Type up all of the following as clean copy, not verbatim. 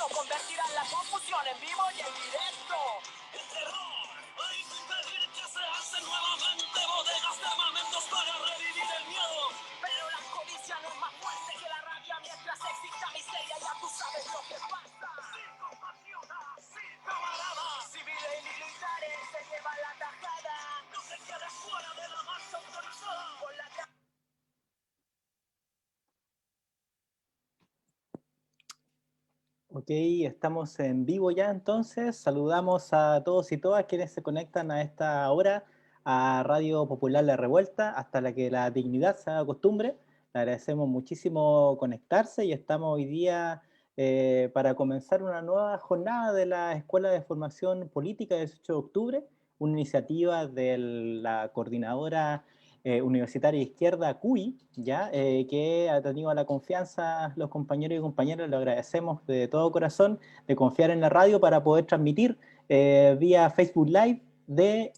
radio convertirán la confusión en vivo y en directo. El terror, hay que impedir que se hacen nuevamente bodegas de armamentos para revivir el miedo. Pero la codicia no es más fuerte que la rabia mientras exista miseria, ya tú sabes lo que pasa. Sin compatriotas, sin camaradas, civiles y militares se llevan la tajada. No te quedes fuera de la marcha autorizada. Con la Ok, estamos en vivo ya entonces. Saludamos a todos y todas quienes se conectan a esta hora a Radio Popular La Revuelta, hasta la que la dignidad se haga costumbre. Le agradecemos muchísimo conectarse y estamos hoy día para comenzar una nueva jornada de la Escuela de Formación Política del 18 de octubre, una iniciativa de la coordinadora Universitaria de Izquierda, CUI, ¿ya? Que ha tenido la confianza los compañeros y compañeras, lo agradecemos de todo corazón, de confiar en la radio para poder transmitir vía Facebook Live de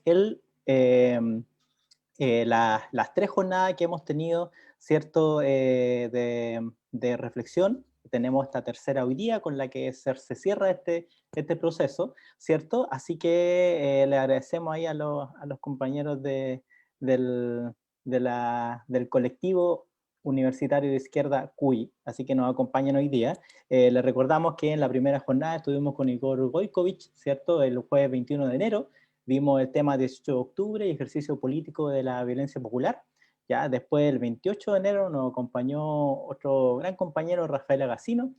las 3 jornadas que hemos tenido, ¿cierto? De reflexión. Tenemos esta tercera hoy día con la que se cierra este proceso, ¿cierto? Así que le agradecemos ahí a los compañeros del, del colectivo universitario de izquierda CUI, así que nos acompañan hoy día. Les recordamos que en la primera jornada estuvimos con Igor Gojkovic, ¿cierto? El jueves 21 de enero, vimos el tema 18 de octubre y ejercicio político de la violencia popular. Ya después, el 28 de enero, nos acompañó otro gran compañero, Rafael Agacino.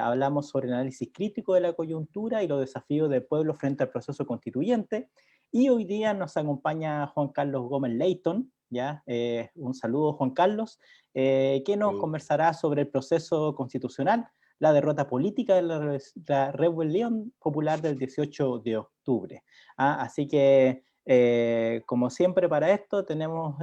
Hablamos sobre el análisis crítico de la coyuntura y los desafíos del pueblo frente al proceso constituyente. Y hoy día nos acompaña Juan Carlos Gómez Leighton, ¿ya? Un saludo, Juan Carlos, que nos conversará sobre el proceso constitucional, la derrota política de la rebelión popular del 18 de octubre. Así que, como siempre para esto, tenemos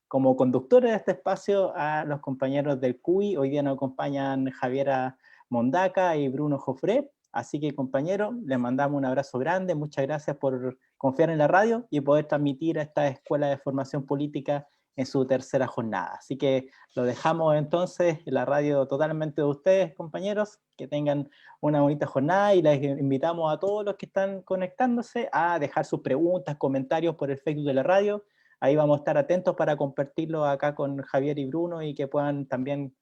como conductores de este espacio a los compañeros del CUI. Hoy día nos acompañan Javiera Mondaca y Bruno Jofré. Así que, compañeros, les mandamos un abrazo grande. Muchas gracias por confiar en la radio y poder transmitir a esta Escuela de Formación Política en su tercera jornada. Así que lo dejamos entonces en la radio totalmente de ustedes, compañeros. Que tengan una bonita jornada y les invitamos a todos los que están conectándose a dejar sus preguntas, comentarios por el Facebook de la radio. Ahí vamos a estar atentos para compartirlo acá con Javier y Bruno y que puedan también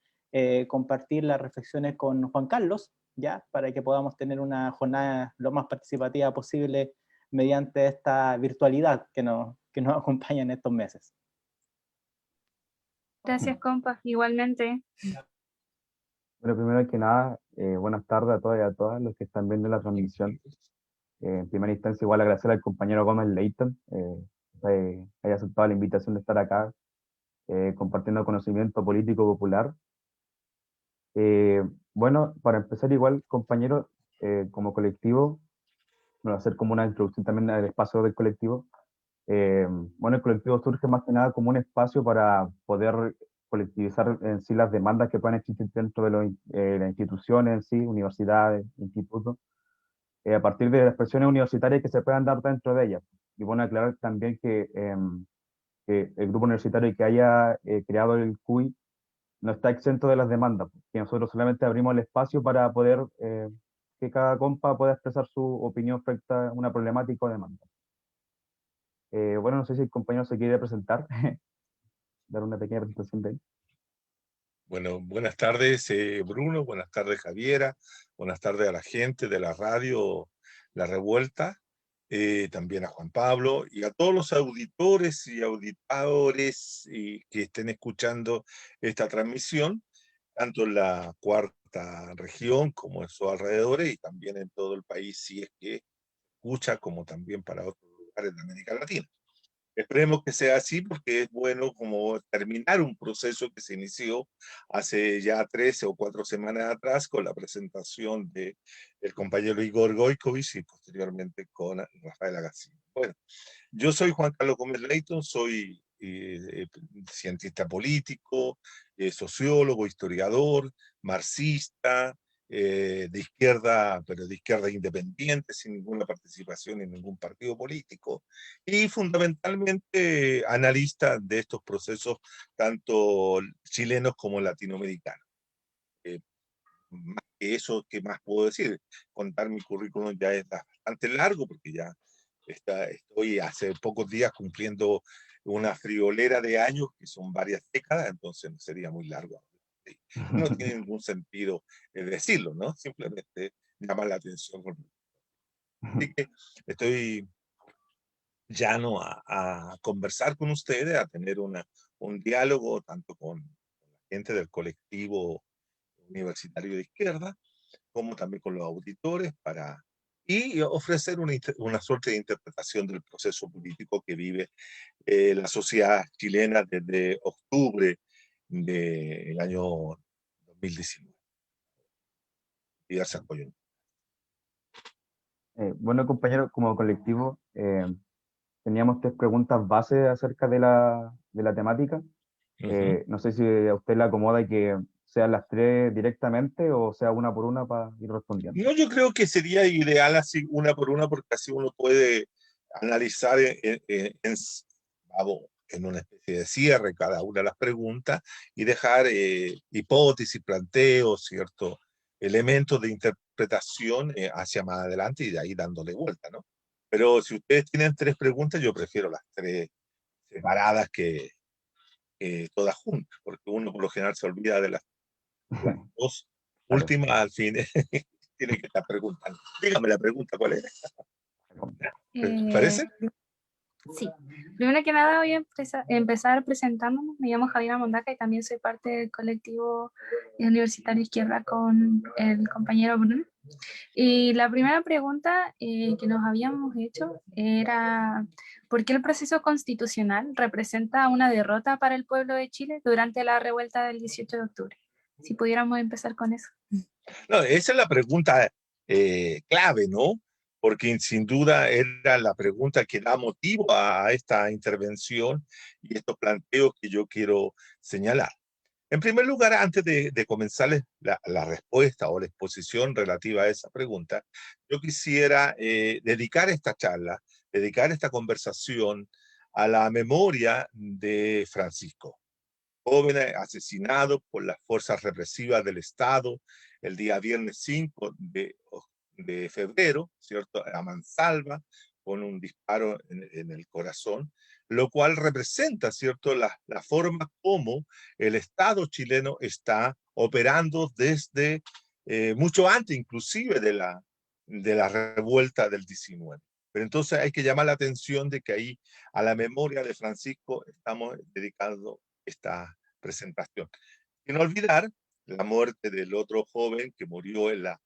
compartir las reflexiones con Juan Carlos, ¿ya? Para que podamos tener una jornada lo más participativa posible mediante esta virtualidad que nos acompaña en estos meses. Gracias, compas, igualmente. Bueno, primero que nada, buenas tardes a todos y a todas los que están viendo la transmisión. En primera instancia, igual agradecer al compañero Gómez Leighton, que haya aceptado la invitación de estar acá, compartiendo conocimiento político popular. Bueno, para empezar igual, compañero, como colectivo, voy a hacer como una introducción también al espacio del colectivo. Bueno, el colectivo surge más que nada como un espacio para poder colectivizar en sí las demandas que puedan existir dentro de las instituciones en sí, universidades, institutos, a partir de las expresiones universitarias que se puedan dar dentro de ellas. Y bueno, aclarar también que el grupo universitario que haya creado el CUI no está exento de las demandas, que nosotros solamente abrimos el espacio para poder que cada compa pueda expresar su opinión frente a una problemática o demanda. Bueno, no sé si el compañero se quiere presentar, dar una pequeña presentación de él. Bueno, buenas tardes Bruno, buenas tardes Javiera, buenas tardes a la gente de la radio La Revuelta, también a Juan Pablo y a todos los auditores y auditadores que estén escuchando esta transmisión, tanto en la cuarta región como en sus alrededores y también en todo el país, si es que escucha, como también para otros lugares de América Latina. Esperemos que sea así porque es bueno como terminar un proceso que se inició hace ya 13 o 4 semanas atrás con la presentación del compañero Igor Gojkovic y posteriormente con Rafael Agacino. Bueno, yo soy Juan Carlos Gómez Leighton, soy cientista político, sociólogo, historiador, marxista, de izquierda, pero de izquierda independiente, sin ninguna participación en ningún partido político, y fundamentalmente analista de estos procesos, tanto chilenos como latinoamericanos. Más eso, ¿qué más puedo decir? Contar mi currículum ya es bastante largo, porque ya estoy hace pocos días cumpliendo una friolera de años, que son varias décadas, entonces no sería muy largo. No tiene ningún sentido decirlo, ¿no? Simplemente llama la atención. Así que estoy llano a conversar con ustedes, a tener un diálogo tanto con la gente del colectivo universitario de izquierda, como también con los auditores, y ofrecer una suerte de interpretación del proceso político que vive la sociedad chilena desde octubre del año 2019. Diversas coyunturas. Bueno, compañero, como colectivo, teníamos 3 preguntas base acerca de la temática. No sé si a usted le acomoda que sean las 3 directamente o sea una por una para ir respondiendo. No, yo creo que sería ideal así una por una, porque así uno puede analizar en una especie de cierre cada una de las preguntas y dejar hipótesis, planteos, ciertos elementos de interpretación hacia más adelante y de ahí dándole vuelta, ¿no? Pero si ustedes tienen 3 preguntas, yo prefiero las 3 separadas que todas juntas, porque uno por lo general se olvida de las 2 Claro. últimas al fin. Tiene que estar preguntando. Dígame la pregunta, ¿cuál es? Eh, ¿Parece? sí, primero que nada voy a empezar presentándonos. Me llamo Javiera Mondaca y también soy parte del colectivo universitario Izquierda con el compañero Bruno. Y la primera pregunta que nos habíamos hecho era, ¿por qué el proceso constitucional representa una derrota para el pueblo de Chile durante la revuelta del 18 de octubre? Si pudiéramos empezar con eso. No, esa es la pregunta clave, ¿no? Porque sin duda era la pregunta que da motivo a esta intervención y estos planteos que yo quiero señalar. En primer lugar, antes de comenzarles la respuesta o la exposición relativa a esa pregunta, yo quisiera dedicar esta charla, dedicar esta conversación a la memoria de Francisco, joven asesinado por las fuerzas represivas del Estado el día viernes 5 de febrero, ¿cierto? A mansalva, con un disparo en el corazón, lo cual representa, ¿cierto?, la forma como el Estado chileno está operando desde mucho antes, inclusive, de la revuelta del 19. Pero entonces hay que llamar la atención de que ahí a la memoria de Francisco estamos dedicando esta presentación. Sin olvidar la muerte del otro joven que murió en la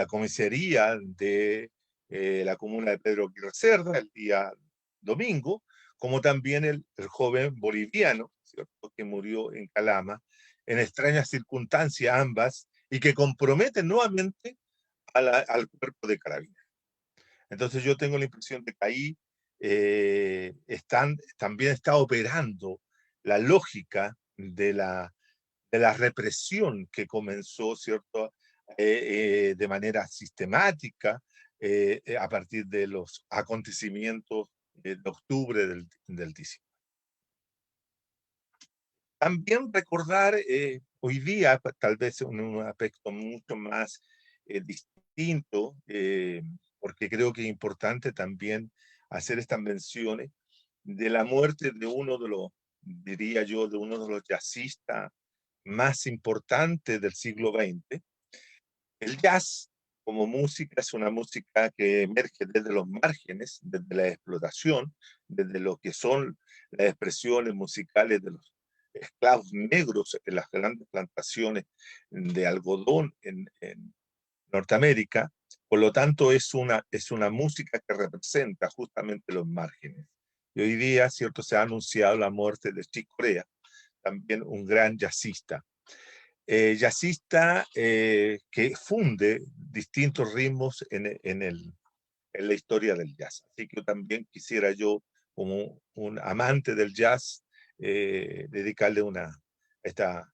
comisaría de la comuna de Pedro Aguirre Cerda el día domingo, como también el joven boliviano, ¿cierto?, que murió en Calama, en extrañas circunstancias ambas, y que comprometen nuevamente al cuerpo de Carabineros. Entonces yo tengo la impresión de que ahí también está operando la lógica de la represión que comenzó, ¿cierto?, de manera sistemática a partir de los acontecimientos de octubre del 19. También recordar hoy día, tal vez en un aspecto mucho más distinto, porque creo que es importante también hacer estas menciones de la muerte de uno de los, diría yo, de uno de los jazzistas más importantes del siglo XX. El jazz como música es una música que emerge desde los márgenes, desde la explotación, desde lo que son las expresiones musicales de los esclavos negros en las grandes plantaciones de algodón en Norteamérica. Por lo tanto, es una música que representa justamente los márgenes. Y hoy día, cierto, se ha anunciado la muerte de Chick Corea, también un gran jazzista. Jazzista que funde distintos ritmos en la historia del jazz. Así que también quisiera yo, como un amante del jazz, dedicarle esta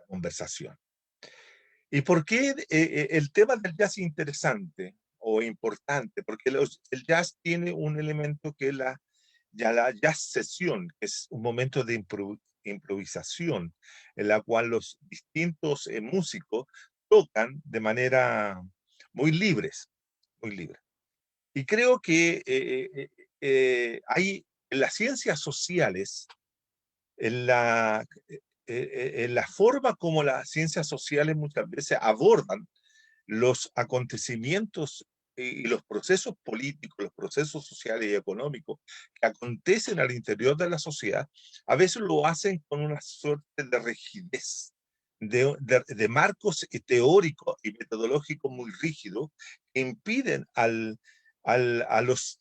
conversación. ¿Y por qué el tema del jazz es interesante o importante? Porque el jazz tiene un elemento que es la jazz sesión, que es un momento de improvisación en la cual los distintos músicos tocan de manera muy libres, muy libre. Y creo que hay en las ciencias sociales, en la forma como las ciencias sociales muchas veces abordan los acontecimientos y los procesos políticos, los procesos sociales y económicos que acontecen al interior de la sociedad, a veces lo hacen con una suerte de rigidez, de marcos teóricos y metodológicos muy rígidos que impiden a los,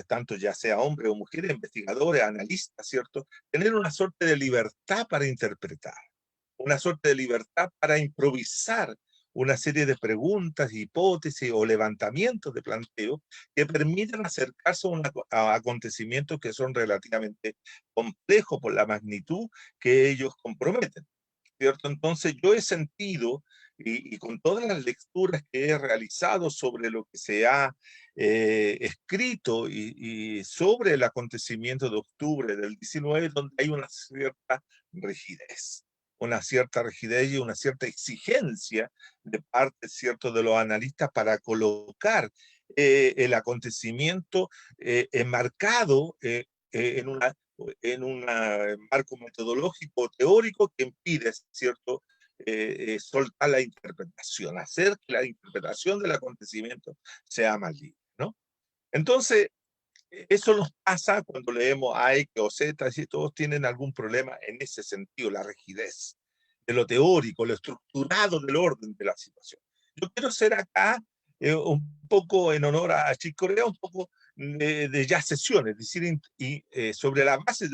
tanto ya sea hombres o mujeres, investigadores, analistas, ¿cierto?, tener una suerte de libertad para interpretar, una suerte de libertad para improvisar una serie de preguntas, hipótesis o levantamientos de planteo que permiten acercarse a acontecimientos que son relativamente complejos por la magnitud que ellos comprometen, ¿cierto? Entonces yo he sentido, y con todas las lecturas que he realizado sobre lo que se ha escrito y sobre el acontecimiento de octubre del 19, donde hay una cierta rigidez. Una cierta rigidez y una cierta exigencia de parte, ¿cierto?, de los analistas para colocar el acontecimiento enmarcado en un marco metodológico teórico que impide, ¿cierto?, soltar la interpretación, hacer que la interpretación del acontecimiento sea más libre, ¿no? Entonces, eso nos pasa cuando leemos A, X o Z, y todos tienen algún problema en ese sentido, la rigidez de lo teórico, lo estructurado del orden de la situación. Yo quiero ser acá un poco en honor a Chick Corea, un poco de ya sesiones, es decir, sobre la base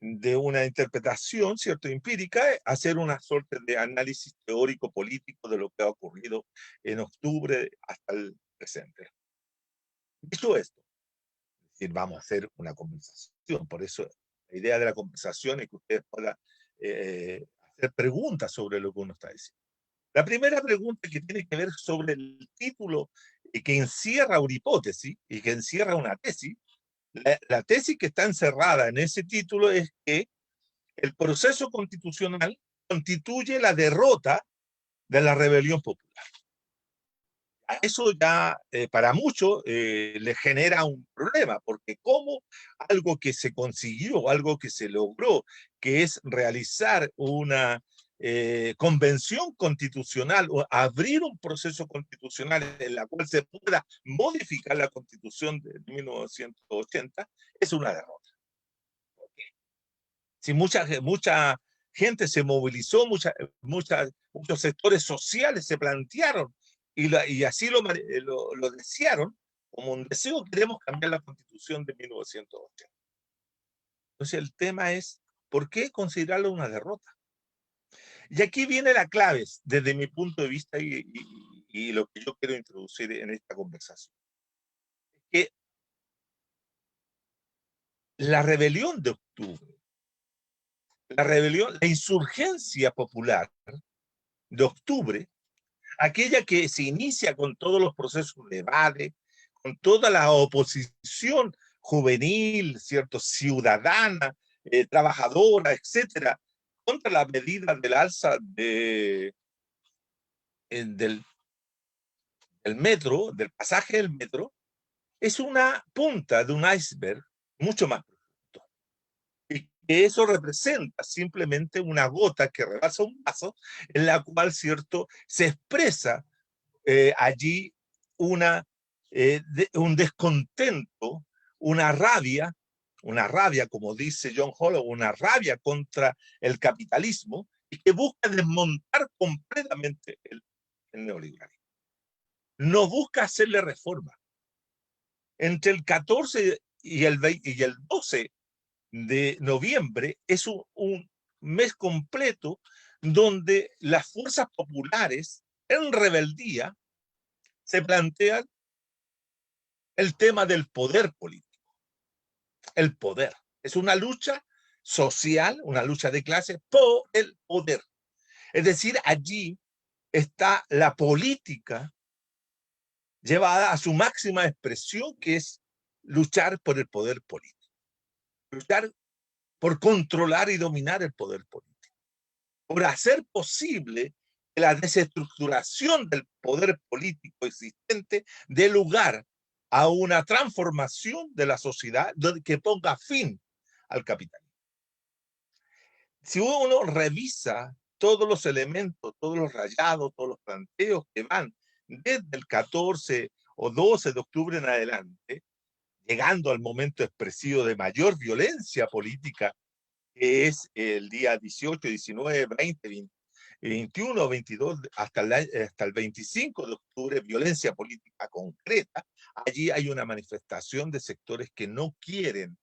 de una interpretación, ¿cierto?, empírica, hacer una suerte de análisis teórico político de lo que ha ocurrido en octubre hasta el presente. Dicho esto, es decir, vamos a hacer una conversación, por eso la idea de la conversación es que ustedes puedan hacer preguntas sobre lo que uno está diciendo. La primera pregunta que tiene que ver sobre el título que encierra una hipótesis y que encierra una tesis, la tesis que está encerrada en ese título es que el proceso constitucional constituye la derrota de la rebelión popular. Eso ya para muchos les genera un problema, porque como algo que se consiguió, algo que se logró, que es realizar una convención constitucional o abrir un proceso constitucional en la cual se pueda modificar la constitución de 1980, es una derrota. Si mucha gente se movilizó, muchos sectores sociales se plantearon y así lo desearon, como un deseo, queremos cambiar la constitución de 1980. Entonces el tema es, ¿por qué considerarlo una derrota? Y aquí viene la clave, desde mi punto de vista y lo que yo quiero introducir en esta conversación. Que la rebelión de octubre, la insurgencia popular de octubre, aquella que se inicia con todos los procesos de debate, con toda la oposición juvenil, ¿cierto?, ciudadana, trabajadora, etcétera, contra la medida del alza del metro, del pasaje del metro, es una punta de un iceberg mucho más profundo. Y que eso representa simplemente una gota que rebasa un vaso, en la cual, ¿cierto?, se expresa allí un descontento, una rabia, como dice John Hollow, una rabia contra el capitalismo y que busca desmontar completamente el neoliberalismo. No busca hacerle reforma. Entre el 14 y el 12 de noviembre es un mes completo donde las fuerzas populares en rebeldía se plantean el tema del poder político. El poder. Es una lucha social, una lucha de clase por el poder. Es decir, allí está la política llevada a su máxima expresión, que es luchar por el poder político. Luchar por controlar y dominar el poder político. Por hacer posible que la desestructuración del poder político existente dé lugar a una transformación de la sociedad que ponga fin al capitalismo. Si uno revisa todos los elementos, todos los rayados, todos los planteos que van desde el 14 o 12 de octubre en adelante, llegando al momento expresivo de mayor violencia política, que es el día 18, 19, 20, 21, 22, hasta el 25 de octubre, violencia política concreta. Allí hay una manifestación de sectores que no quieren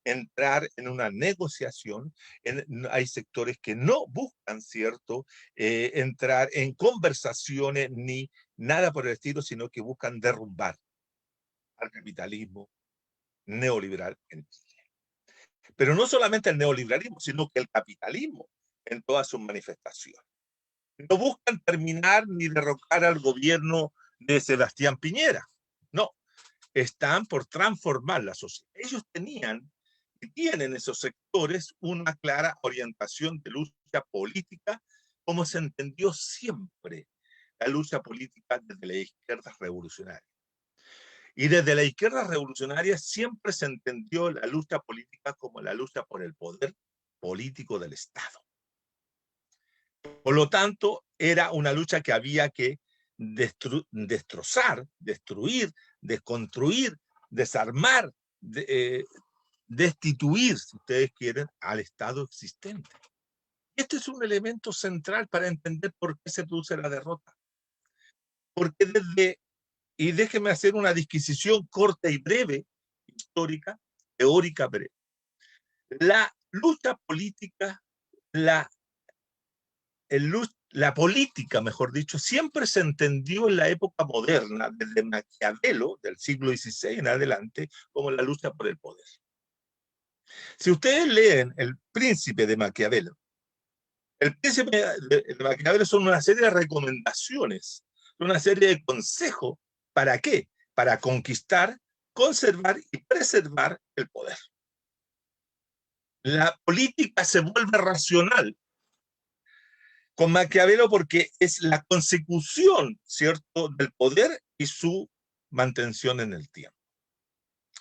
entrar en una negociación, hay sectores que no buscan, ¿cierto?, entrar en conversaciones ni nada por el estilo, sino que buscan derrumbar al capitalismo neoliberal en Chile. Pero no solamente el neoliberalismo, sino que el capitalismo en todas sus manifestaciones. No buscan terminar ni derrocar al gobierno de Sebastián Piñera. No, están por transformar la sociedad. Ellos tenían y tienen esos sectores una clara orientación de lucha política, como se entendió siempre la lucha política desde la izquierda revolucionaria. Y desde la izquierda revolucionaria siempre se entendió la lucha política como la lucha por el poder político del Estado. Por lo tanto, era una lucha que había que destrozar, destruir, desconstruir, desarmar, destituir, si ustedes quieren, al Estado existente. Este es un elemento central para entender por qué se produce la derrota. Porque y déjenme hacer una disquisición corta y breve, histórica, teórica breve. La lucha política, la política, mejor dicho, siempre se entendió en la época moderna, desde Maquiavelo, del siglo XVI en adelante, como la lucha por el poder. Si ustedes leen El Príncipe de Maquiavelo, El Príncipe de Maquiavelo son una serie de recomendaciones, una serie de consejos. ¿Para qué? Para conquistar, conservar y preservar el poder. La política se vuelve racional con Maquiavelo porque es la consecución, ¿cierto?, del poder y su mantención en el tiempo.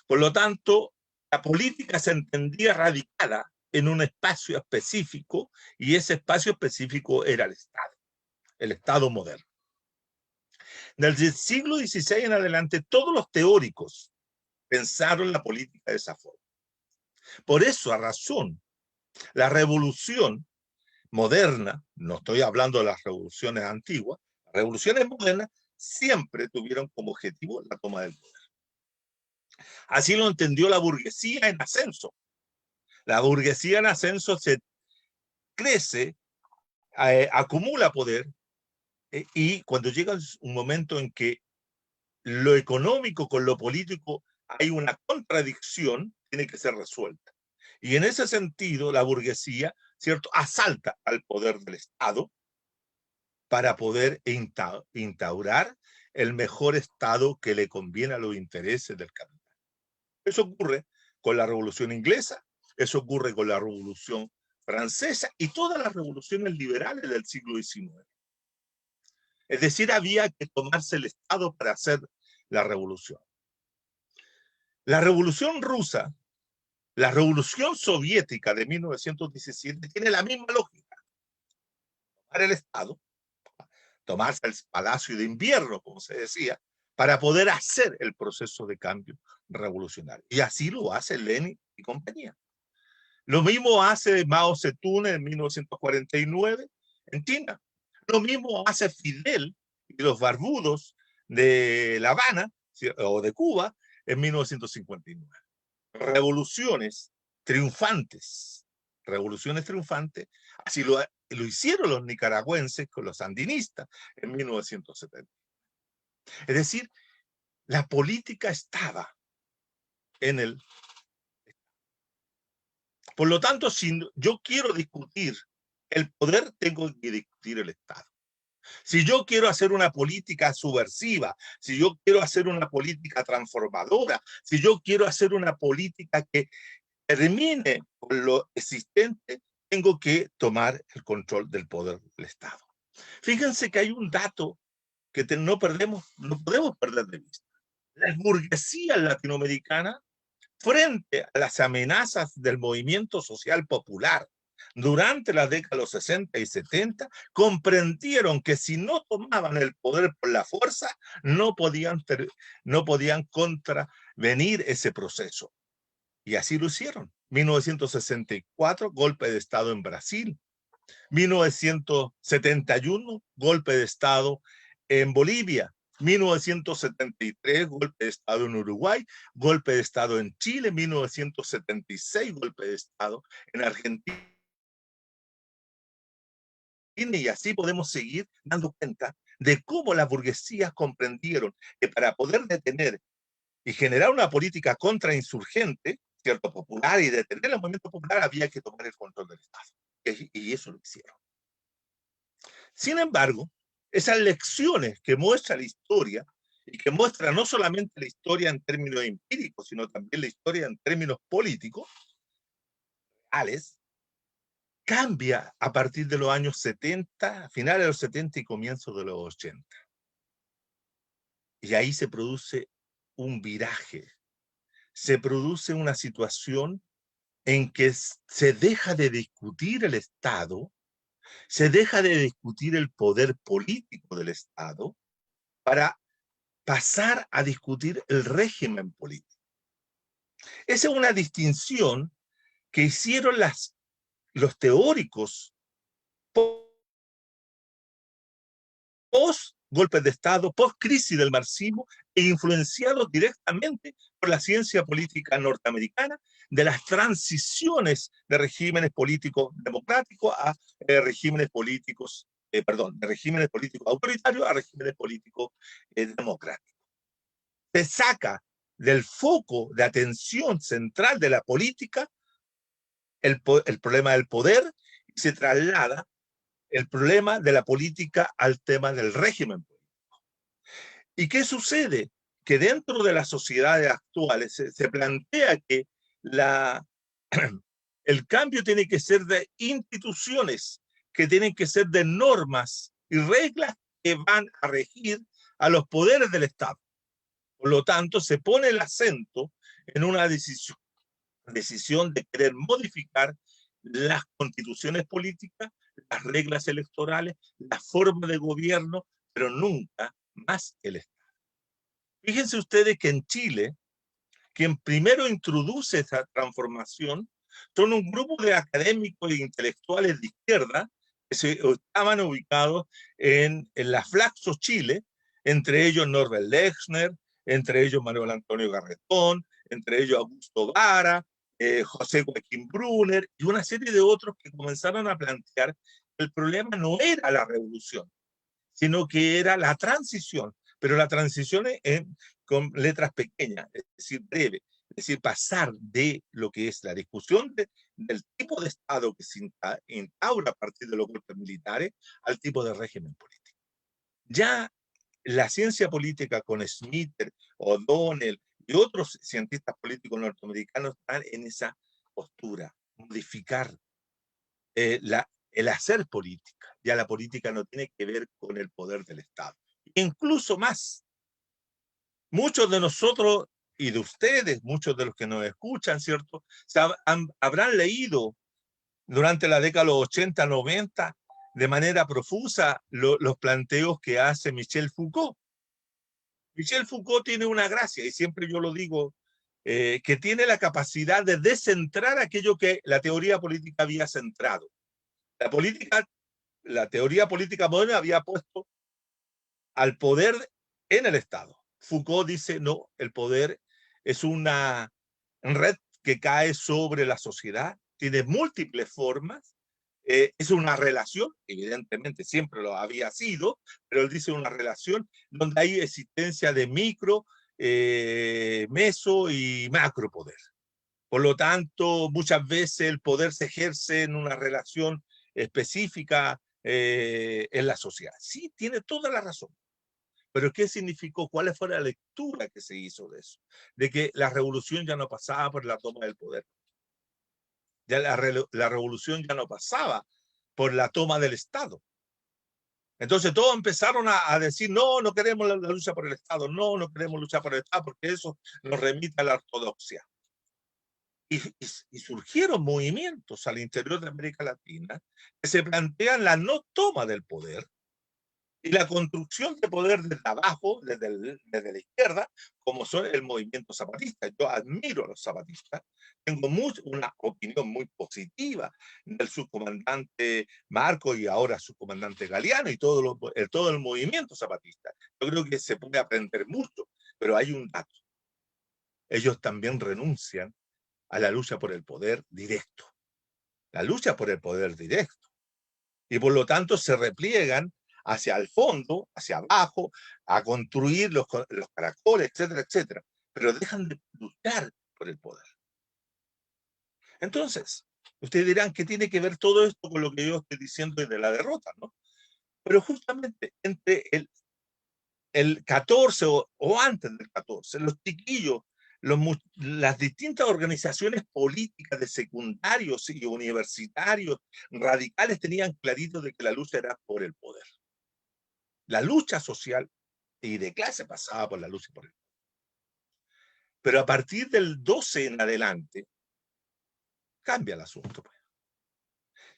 Por lo tanto, la política se entendía radicada en un espacio específico, y ese espacio específico era el Estado moderno. Desde el siglo XVI en adelante, todos los teóricos pensaron la política de esa forma. Por eso, a razón, la revolución moderna, no estoy hablando de las revoluciones antiguas, las revoluciones modernas siempre tuvieron como objetivo la toma del poder. Así lo entendió la burguesía en ascenso. La burguesía en ascenso se crece, acumula poder, y cuando llega un momento en que lo económico con lo político hay una contradicción, tiene que ser resuelta. Y en ese sentido, la burguesía, ¿cierto?, asalta al poder del Estado para poder instaurar el mejor Estado que le conviene a los intereses del capital. Eso ocurre con la Revolución Inglesa, eso ocurre con la Revolución Francesa y todas las revoluciones liberales del siglo XIX. Es decir, había que tomarse el Estado para hacer la revolución. La Revolución Rusa, la Revolución Soviética de 1917 tiene la misma lógica. Tomar el Estado, tomarse el Palacio de Invierno, como se decía, para poder hacer el proceso de cambio revolucionario. Y así lo hace Lenin y compañía. Lo mismo hace Mao Zedong en 1949 en China. Lo mismo hace Fidel y los barbudos de La Habana o de Cuba en 1959. Revoluciones triunfantes, así lo hicieron los nicaragüenses con los sandinistas en 1970. Es decir, la política estaba en el... Por lo tanto, si yo quiero discutir el poder, tengo que discutir el Estado. Si yo quiero hacer una política subversiva, si yo quiero hacer una política transformadora, si yo quiero hacer una política que termine con lo existente, tengo que tomar el control del poder del Estado. Fíjense que hay un dato que no podemos perder de vista. Las burguesías latinoamericanas, frente a las amenazas del movimiento social popular durante la década de los 60 y 70, comprendieron que si no tomaban el poder por la fuerza, no podían contravenir ese proceso. Y así lo hicieron. 1964, golpe de Estado en Brasil. 1971, golpe de Estado en Bolivia. 1973, golpe de Estado en Uruguay, golpe de Estado en Chile, 1976, golpe de Estado en Argentina, y así podemos seguir dando cuenta de cómo las burguesías comprendieron que para poder detener y generar una política contrainsurgente, cierto, popular, y detener el movimiento popular, había que tomar el control del Estado. Y eso lo hicieron. Sin embargo, esas lecciones que muestra la historia, y que muestra no solamente la historia en términos empíricos, sino también la historia en términos políticos, reales, cambia a partir de los años 70, finales de los 70 y comienzos de los 80. Y ahí se produce un viraje, se produce una situación en que se deja de discutir el Estado, se deja de discutir el poder político del Estado para pasar a discutir el régimen político. Esa es una distinción que hicieron los teóricos post golpes de Estado, post crisis del marxismo, e influenciados directamente por la ciencia política norteamericana de las transiciones de regímenes políticos democráticos a regímenes políticos, de regímenes políticos autoritarios a regímenes políticos democráticos. Se saca del foco de atención central de la política el problema del poder y se traslada el problema de la política al tema del régimen político. ¿Y qué sucede? Que dentro de las sociedades actuales se plantea que el cambio tiene que ser de instituciones, que tienen que ser de normas y reglas que van a regir a los poderes del Estado. Por lo tanto, se pone el acento en una decisión de querer modificar las constituciones políticas, las reglas electorales, la forma de gobierno, pero nunca más el Estado. Fíjense ustedes que en Chile, quien primero introduce esa transformación, son un grupo de académicos e intelectuales de izquierda que estaban ubicados en la Flaxo, Chile, entre ellos Norbert Lechner, entre ellos Manuel Antonio Garretón, entre ellos Augusto Vara, José Joaquín Brunner y una serie de otros que comenzaron a plantear que el problema no era la revolución, sino que era la transición, pero la transición con letras pequeñas, es decir, breve, es decir, pasar de lo que es la discusión del tipo de Estado que se instaura a partir de los golpes militares al tipo de régimen político. Ya la ciencia política con Smith, O'Donnell y otros cientistas políticos norteamericanos están en esa postura, modificar el hacer política. Ya la política no tiene que ver con el poder del Estado. Incluso más, muchos de nosotros y de ustedes, muchos de los que nos escuchan, ¿cierto? Habrán leído durante la década de los 80, 90, de manera profusa los planteos que hace Michel Foucault. Michel Foucault tiene una gracia, y siempre yo lo digo, que tiene la capacidad de descentrar aquello que la teoría política había centrado. La teoría política moderna había puesto al poder en el Estado. Foucault dice, no, el poder es una red que cae sobre la sociedad, tiene múltiples formas, es una relación, evidentemente siempre lo había sido, pero él dice una relación donde hay existencia de micro, meso y macro poder. Por lo tanto, muchas veces el poder se ejerce en una relación específica en la sociedad. Sí, tiene toda la razón. Pero ¿qué significó? ¿Cuál fue la lectura que se hizo de eso? De que la revolución ya no pasaba por la toma del poder. Ya la revolución ya no pasaba por la toma del Estado. Entonces todos empezaron a decir, no, no queremos la lucha por el Estado, no, no queremos luchar por el Estado, porque eso nos remite a la ortodoxia. Y surgieron movimientos al interior de América Latina que se plantean la no toma del poder y la construcción de poder desde abajo, desde la izquierda, como son el movimiento zapatista. Yo admiro a los zapatistas, tengo una opinión muy positiva del subcomandante Marco y ahora subcomandante Galeano y todo el movimiento zapatista. Yo creo que se puede aprender mucho, pero hay un dato. Ellos también renuncian a la lucha por el poder directo. La lucha por el poder directo. Y por lo tanto se repliegan hacia el fondo, hacia abajo, a construir los caracoles, etcétera, etcétera. Pero dejan de luchar por el poder. Entonces, ustedes dirán que tiene que ver todo esto con lo que yo estoy diciendo desde la derrota, ¿no? Pero justamente entre el 14 o antes del 14, los chiquillos, las distintas organizaciones políticas de secundarios y universitarios radicales tenían clarito de que la lucha era por el poder. La lucha social y de clase pasaba por la lucha por el poder. Pero a partir del 12 en adelante, cambia el asunto. Pues.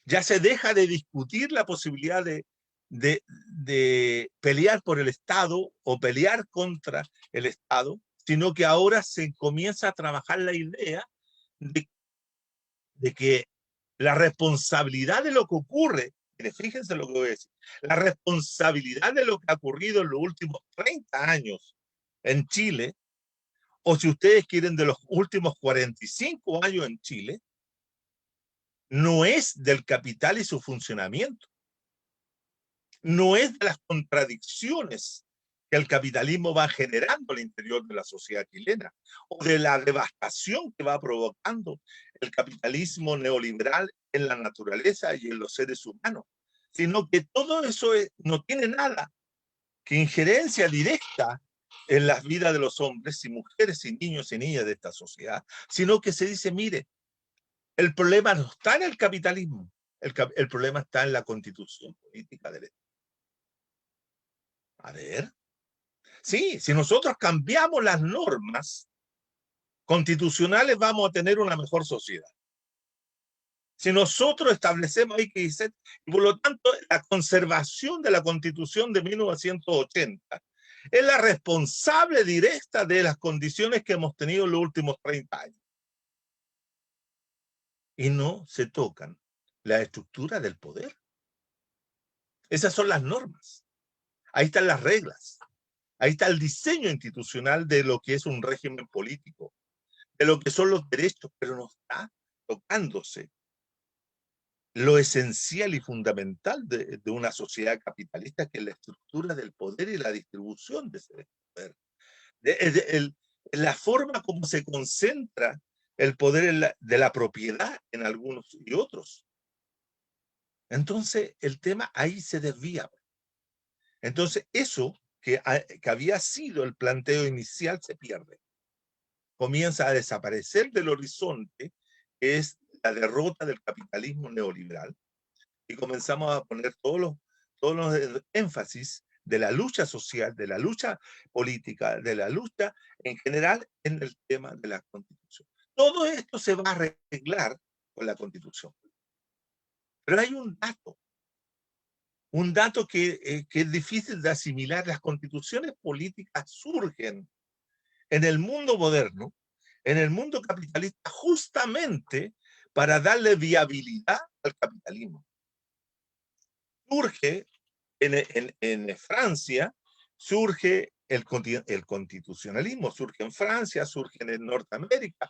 Ya se deja de discutir la posibilidad de pelear por el Estado o pelear contra el Estado, sino que ahora se comienza a trabajar la idea de que la responsabilidad de lo que ocurre, fíjense lo que voy a decir, la responsabilidad de lo que ha ocurrido en los últimos 30 años en Chile, o si ustedes quieren de los últimos 45 años en Chile, no es del capital y su funcionamiento, no es de las contradicciones que el capitalismo va generando al interior de la sociedad chilena, o de la devastación que va provocando el capitalismo neoliberal en la naturaleza y en los seres humanos, sino que todo eso no tiene nada que injerencia directa en las vidas de los hombres y mujeres y niños y niñas de esta sociedad, sino que se dice, mire, el problema no está en el capitalismo, el problema está en la constitución política del Estado. A ver, sí, si nosotros cambiamos las normas constitucionales vamos a tener una mejor sociedad. Si nosotros establecemos ahí que dice, y por lo tanto la conservación de la Constitución de 1980 es la responsable directa de las condiciones que hemos tenido en los últimos 30 años. Y no se tocan la estructura del poder. Esas son las normas. Ahí están las reglas. Ahí está el diseño institucional de lo que es un régimen político, de lo que son los derechos, pero no está tocándose lo esencial y fundamental de una sociedad capitalista, que es la estructura del poder y la distribución de ese poder. La forma como se concentra el poder de la propiedad en algunos y otros. Entonces, el tema ahí se desvía. Entonces, eso que había sido el planteo inicial se pierde. Comienza a desaparecer del horizonte, que es la derrota del capitalismo neoliberal, y comenzamos a poner todos los énfasis de la lucha social, de la lucha política, de la lucha en general en el tema de la Constitución. Todo esto se va a arreglar con la Constitución. Pero hay un dato que es difícil de asimilar. Las constituciones políticas surgen en el mundo moderno, en el mundo capitalista, justamente para darle viabilidad al capitalismo. Surge en Francia, surge el constitucionalismo, surge en Francia, surge en Norteamérica,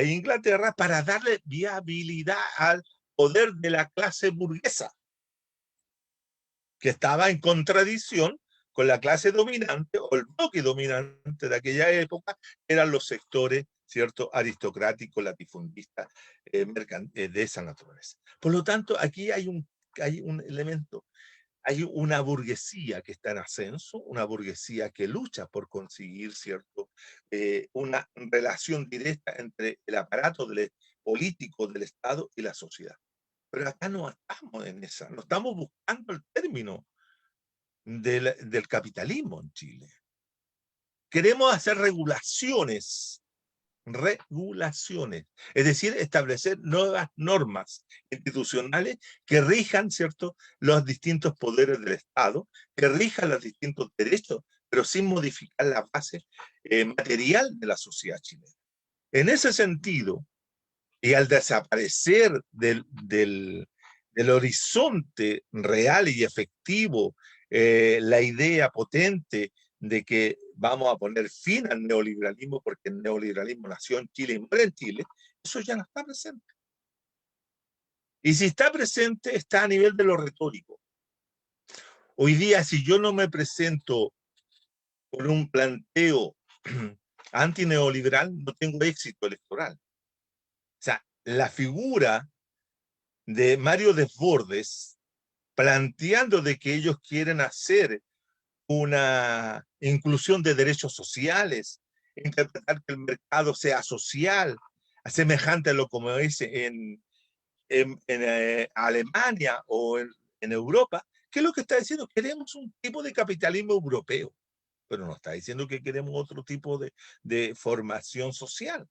Inglaterra, para darle viabilidad al poder de la clase burguesa, que estaba en contradicción con la clase dominante o el bloque dominante de aquella época, eran los sectores, ¿cierto?, aristocráticos, latifundistas, de esa naturaleza. Por lo tanto, aquí hay un elemento, hay una burguesía que está en ascenso, una burguesía que lucha por conseguir, ¿cierto?, una relación directa entre el aparato político del Estado y la sociedad. Pero acá no estamos en esa, no estamos buscando el término del capitalismo en Chile. Queremos hacer regulaciones, es decir, establecer nuevas normas institucionales que rijan, ¿cierto?, los distintos poderes del Estado, que rijan los distintos derechos, pero sin modificar la base material de la sociedad chilena. En ese sentido, y al desaparecer del horizonte real y efectivo, la idea potente de que vamos a poner fin al neoliberalismo porque el neoliberalismo nació en Chile y muere en Chile, eso ya no está presente. Y si está presente, está a nivel de lo retórico. Hoy día, si yo no me presento con un planteo antineoliberal, no tengo éxito electoral. O sea, la figura de Mario Desbordes planteando de que ellos quieren hacer una inclusión de derechos sociales, interpretar que el mercado sea social, semejante a lo como dice en Alemania o en Europa. ¿Qué es lo que está diciendo? Queremos un tipo de capitalismo europeo, pero no está diciendo que queremos otro tipo de formación social.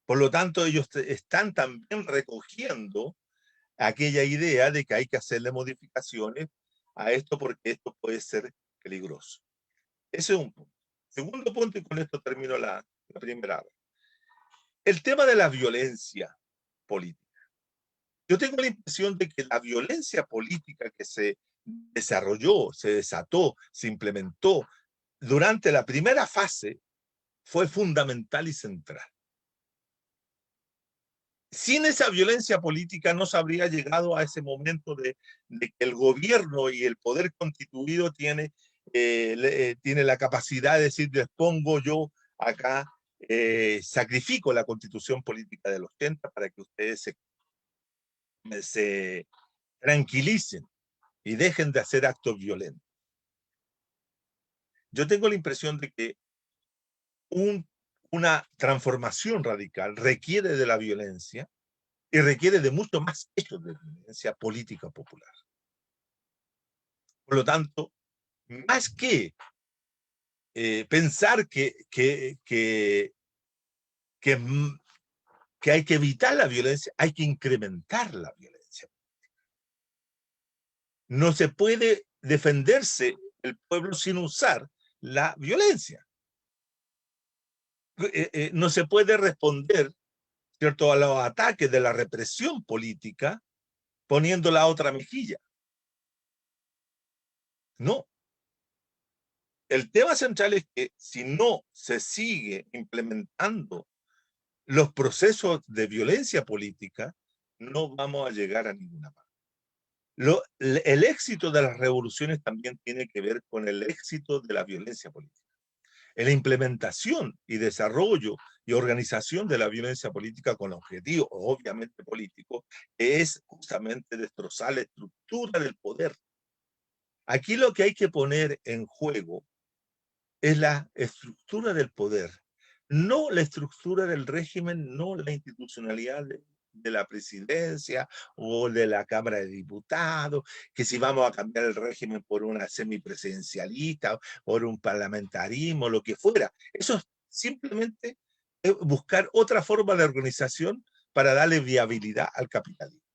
Por lo tanto, ellos están también recogiendo aquella idea de que hay que hacerle modificaciones a esto porque esto puede ser peligroso. Ese es un punto. Segundo punto, y con esto termino la primera. El tema de la violencia política. Yo tengo la impresión de que la violencia política que se desarrolló, se desató, se implementó durante la primera fase fue fundamental y central. Sin esa violencia política no se habría llegado a ese momento de que el gobierno y el poder constituido tiene la capacidad de decir, les pongo yo acá, sacrifico la constitución política del 80 para que ustedes se tranquilicen y dejen de hacer actos violentos. Yo tengo la impresión de que una transformación radical requiere de la violencia y requiere de mucho más hechos de violencia política popular. Por lo tanto, más que pensar que hay que evitar la violencia, hay que incrementar la violencia. No se puede defenderse el pueblo sin usar la violencia. No se puede responder, ¿cierto?, a los ataques de la represión política poniendo la otra mejilla. No. El tema central es que si no se sigue implementando los procesos de violencia política, no vamos a llegar a ninguna parte. El éxito de las revoluciones también tiene que ver con el éxito de la violencia política. En la implementación y desarrollo y organización de la violencia política con objetivo, obviamente político, es justamente destrozar la estructura del poder. Aquí lo que hay que poner en juego es la estructura del poder, no la estructura del régimen, no la institucionalidad de la presidencia o de la Cámara de Diputados, que si vamos a cambiar el régimen por una semipresidencialista, por un parlamentarismo, lo que fuera. Eso es simplemente buscar otra forma de organización para darle viabilidad al capitalismo.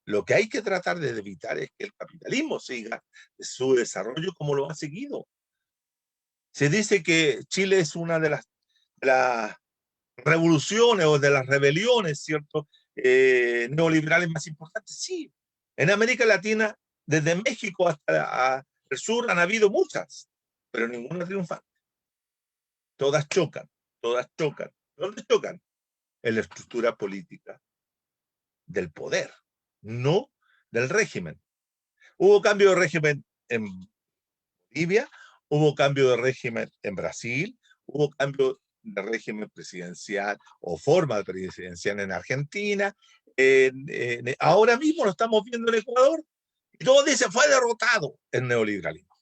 Lo que hay que tratar de evitar es que el capitalismo siga su desarrollo como lo ha seguido. Se dice que Chile es una de las revoluciones o de las rebeliones, ¿cierto?, neoliberales más importantes. Sí, en América Latina, desde México hasta el sur, han habido muchas, pero ninguna triunfante. Todas chocan, todas chocan. ¿Dónde chocan? En la estructura política del poder, no del régimen. Hubo cambio de régimen en Bolivia, hubo cambio de régimen en Brasil, hubo cambio de régimen presidencial o forma presidencial en Argentina, ahora mismo lo estamos viendo en Ecuador, y todos dicen fue derrotado el neoliberalismo.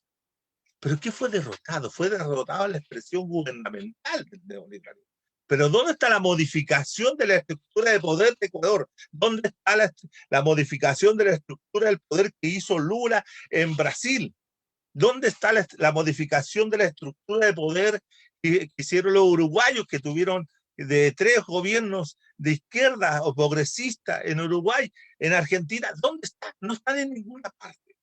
¿Pero qué fue derrotado? Fue derrotado la expresión gubernamental del neoliberalismo. Pero ¿dónde está la modificación de la estructura de poder de Ecuador? ¿Dónde está la modificación de la estructura del poder que hizo Lula en Brasil? ¿Dónde está la modificación de la estructura de poder que hicieron los uruguayos, que tuvieron de 3 gobiernos de izquierda o progresista en Uruguay, en Argentina? ¿Dónde está? No están en ninguna parte.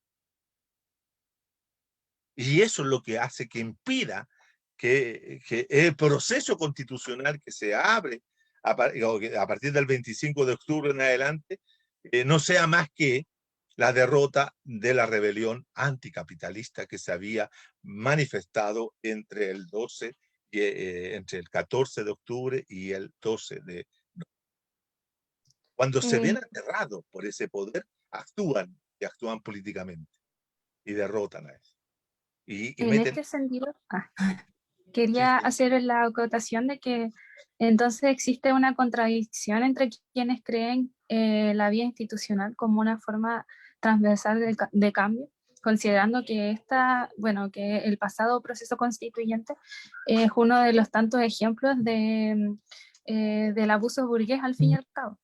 Y eso es lo que hace que impida que el proceso constitucional que se abre a partir del 25 de octubre en adelante no sea más que la derrota de la rebelión anticapitalista que se había manifestado entre el 12 y, entre el 14 de octubre y el 12 de... Cuando se ven aterrados por ese poder, actúan y actúan políticamente y derrotan a eso. Y En meten... este sentido, quería hacer la acotación de que entonces existe una contradicción entre quienes creen la vía institucional como una forma transversal de cambio, considerando que que el pasado proceso constituyente es uno de los tantos ejemplos del abuso burgués al fin y al cabo.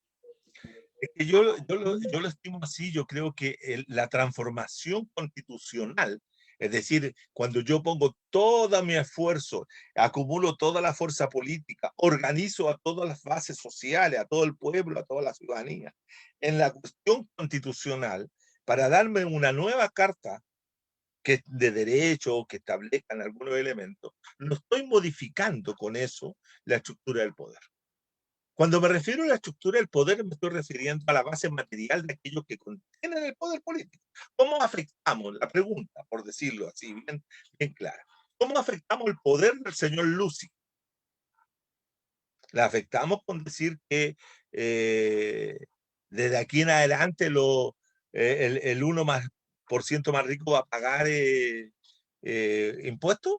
Es que yo lo estimo así. Yo creo que la transformación constitucional, es decir, cuando yo pongo todo mi esfuerzo, acumulo toda la fuerza política, organizo a todas las bases sociales, a todo el pueblo, a toda la ciudadanía, en la cuestión constitucional, para darme una nueva carta que de derecho, que establezcan algunos elementos, no estoy modificando con eso la estructura del poder. Cuando me refiero a la estructura del poder, me estoy refiriendo a la base material de aquellos que contienen el poder político. ¿Cómo afectamos? La pregunta, por decirlo así, bien clara. ¿Cómo afectamos el poder del señor Lucy? La afectamos con decir que desde aquí en adelante el 1% más rico va a pagar impuestos.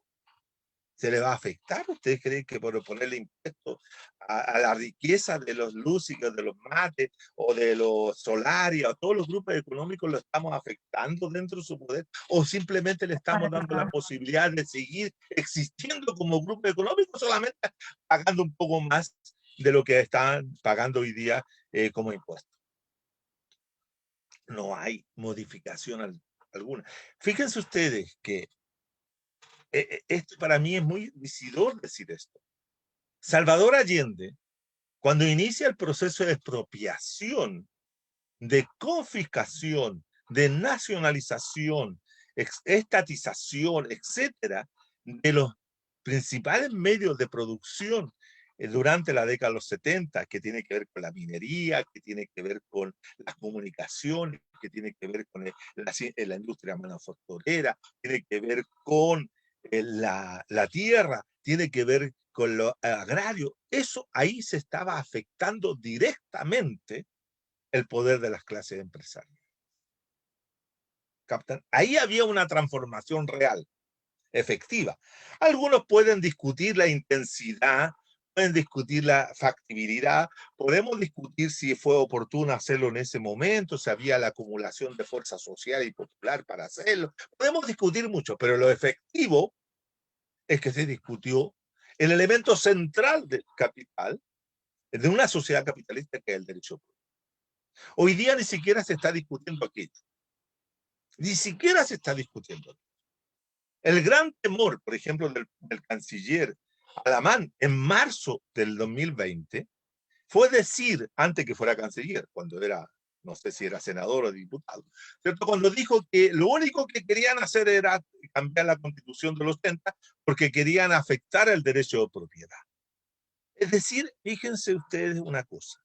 ¿Se le va a afectar? ¿Ustedes creen que por ponerle impuestos a la riqueza de los lúcicos, de los mates o de los solarios, a todos los grupos económicos, lo estamos afectando dentro de su poder? ¿O simplemente le estamos dando la posibilidad de seguir existiendo como grupo económico, solamente pagando un poco más de lo que están pagando hoy día como impuestos? No hay modificación alguna. Fíjense ustedes que esto para mí es muy decidor decir esto. Salvador Allende, cuando inicia el proceso de expropiación, de confiscación, de nacionalización, estatización, etcétera, de los principales medios de producción durante la década de los 70, que tiene que ver con la minería, que tiene que ver con las comunicaciones, que tiene que ver con la industria manufacturera, tiene que ver con la tierra, tiene que ver con lo agrario. Eso ahí se estaba afectando directamente el poder de las clases empresariales. ¿Captan? Ahí había una transformación real, efectiva. Algunos pueden discutir la intensidad, pueden discutir la factibilidad, podemos discutir si fue oportuno hacerlo en ese momento, si había la acumulación de fuerza social y popular para hacerlo. Podemos discutir mucho, pero lo efectivo es que se discutió el elemento central del capital, de una sociedad capitalista, que es el derecho público. Hoy día ni siquiera se está discutiendo aquello. Ni siquiera se está discutiendo. El gran temor, por ejemplo, del canciller Alamán en marzo del 2020 fue decir, antes que fuera canciller, cuando era, no sé si era senador o diputado, ¿cierto? Cuando dijo que lo único que querían hacer era cambiar la constitución de los 70 porque querían afectar el derecho de propiedad. Es decir, fíjense ustedes una cosa.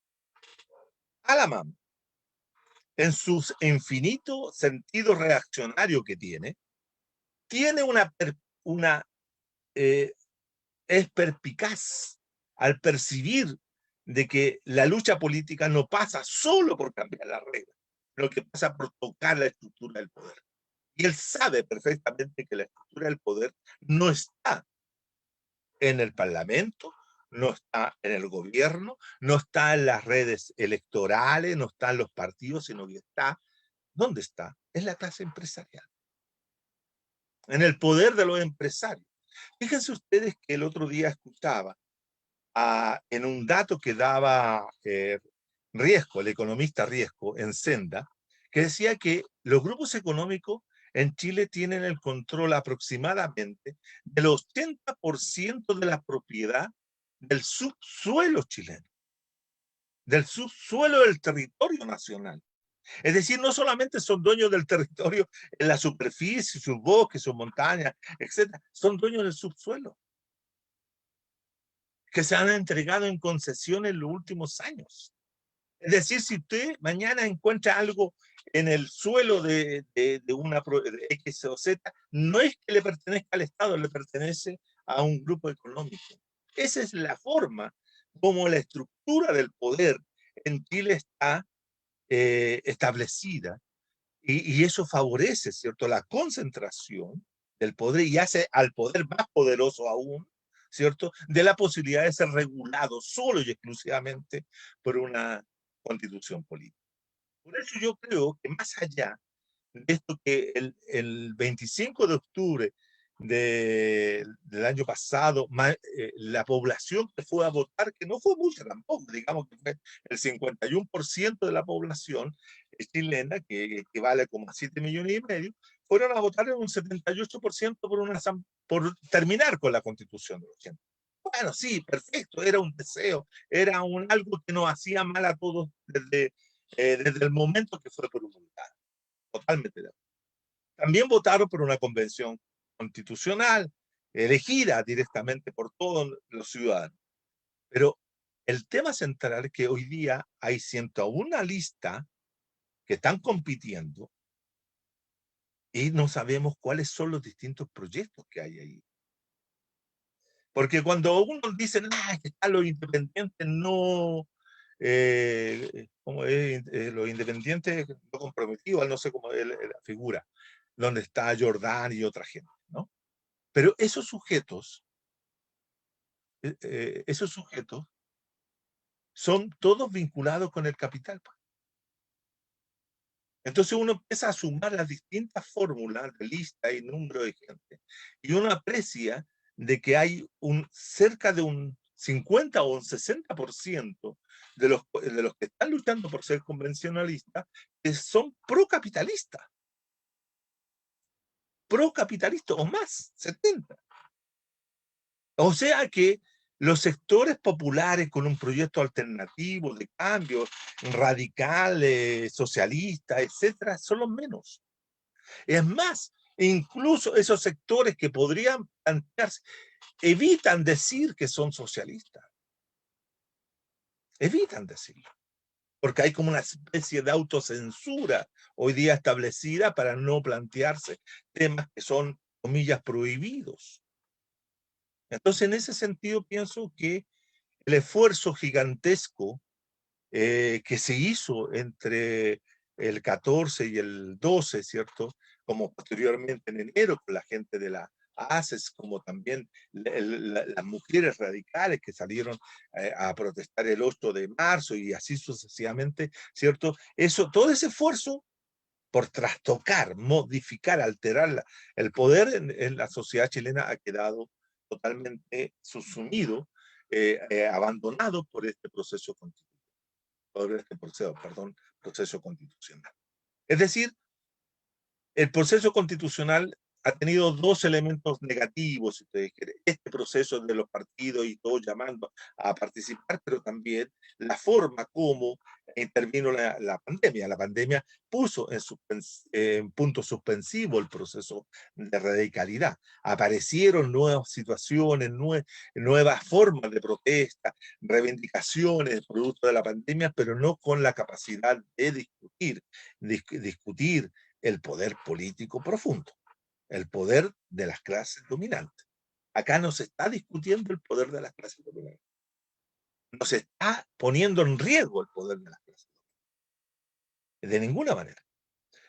Alamán, en su infinito sentido reaccionario que tiene es perspicaz al percibir de que la lucha política no pasa solo por cambiar las reglas, sino que pasa por tocar la estructura del poder. Y él sabe perfectamente que la estructura del poder no está en el Parlamento, no está en el gobierno, no está en las redes electorales, no está en los partidos, sino que está, ¿dónde está? En la clase empresarial, en el poder de los empresarios. Fíjense ustedes que el otro día escuchaba en un dato que daba Riesco, el economista Riesco, en Senda, que decía que los grupos económicos en Chile tienen el control aproximadamente del 80% de la propiedad del subsuelo chileno, del subsuelo del territorio nacional. Es decir, no solamente son dueños del territorio en la superficie, sus bosques, sus montañas, etc. Son dueños del subsuelo, que se han entregado en concesión en los últimos años. Es decir, si usted mañana encuentra algo en el suelo de una de X o Z, no es que le pertenezca al Estado, le pertenece a un grupo económico. Esa es la forma como la estructura del poder en Chile está establecida, y eso favorece, ¿cierto?, la concentración del poder y hace al poder más poderoso aún, ¿cierto?, de la posibilidad de ser regulado solo y exclusivamente por una constitución política. Por eso yo creo que más allá de esto, que el 25 de octubre del año pasado, la población que fue a votar, que no fue mucha tampoco, digamos que fue el 51% de la población chilena, que vale como a 7,5 millones, fueron a votar en un 78% por terminar con la Constitución del 80. Bueno, sí, perfecto, era un deseo, era algo que nos hacía mal a todos desde el momento que fue promulgada. Totalmente de acuerdo. También votaron por una convención constitucional, elegida directamente por todos los ciudadanos. Pero el tema central es que hoy día hay 101 listas que están compitiendo y no sabemos cuáles son los distintos proyectos que hay ahí. Porque cuando uno dice, que están los independientes no, ¿cómo es? Los independientes no comprometidos, no sé cómo es la figura, donde está Jordán y otra gente, ¿no? Pero esos sujetos son todos vinculados con el capital. Entonces uno empieza a sumar las distintas fórmulas de lista y número de gente, y uno aprecia de que hay cerca de un 50 o un 60% de los que están luchando por ser convencionalistas, que son procapitalistas o más, 70. O sea que los sectores populares con un proyecto alternativo de cambio, radical, socialista, etcétera, son los menos. Es más, incluso esos sectores que podrían plantearse, evitan decir que son socialistas. Evitan decirlo. Porque hay como una especie de autocensura hoy día establecida para no plantearse temas que son, comillas, prohibidos. Entonces, en ese sentido, pienso que el esfuerzo gigantesco que se hizo entre el 14 y el 12, ¿cierto? Como posteriormente en enero con la gente de la ACES, como también las mujeres radicales que salieron a protestar el 8 de marzo y así sucesivamente, ¿cierto? Todo ese esfuerzo por trastocar, modificar, alterar el poder en la sociedad chilena ha quedado totalmente subsumido, abandonado por este proceso constitucional. Es decir, el proceso constitucional ha tenido dos elementos negativos, si ustedes quieren. Este proceso de los partidos y todos llamando a participar, pero también la forma como intervino la pandemia. La pandemia puso en punto suspensivo el proceso de radicalidad. Aparecieron nuevas situaciones, nuevas formas de protesta, reivindicaciones producto de la pandemia, pero no con la capacidad de discutir el poder político profundo, el poder de las clases dominantes. Acá no se está discutiendo el poder de las clases dominantes. No se está poniendo en riesgo el poder de las clases dominantes. De ninguna manera.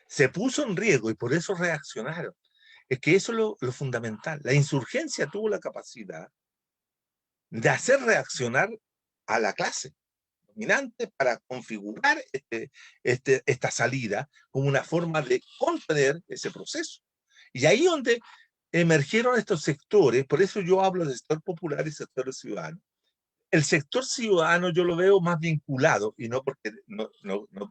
Se puso en riesgo y por eso reaccionaron. Es que eso es lo fundamental. La insurgencia tuvo la capacidad de hacer reaccionar a la clase dominante para configurar esta salida como una forma de contener ese proceso. Y ahí donde emergieron estos sectores, por eso yo hablo de sector popular y sector ciudadano, el sector ciudadano yo lo veo más vinculado, y no porque, no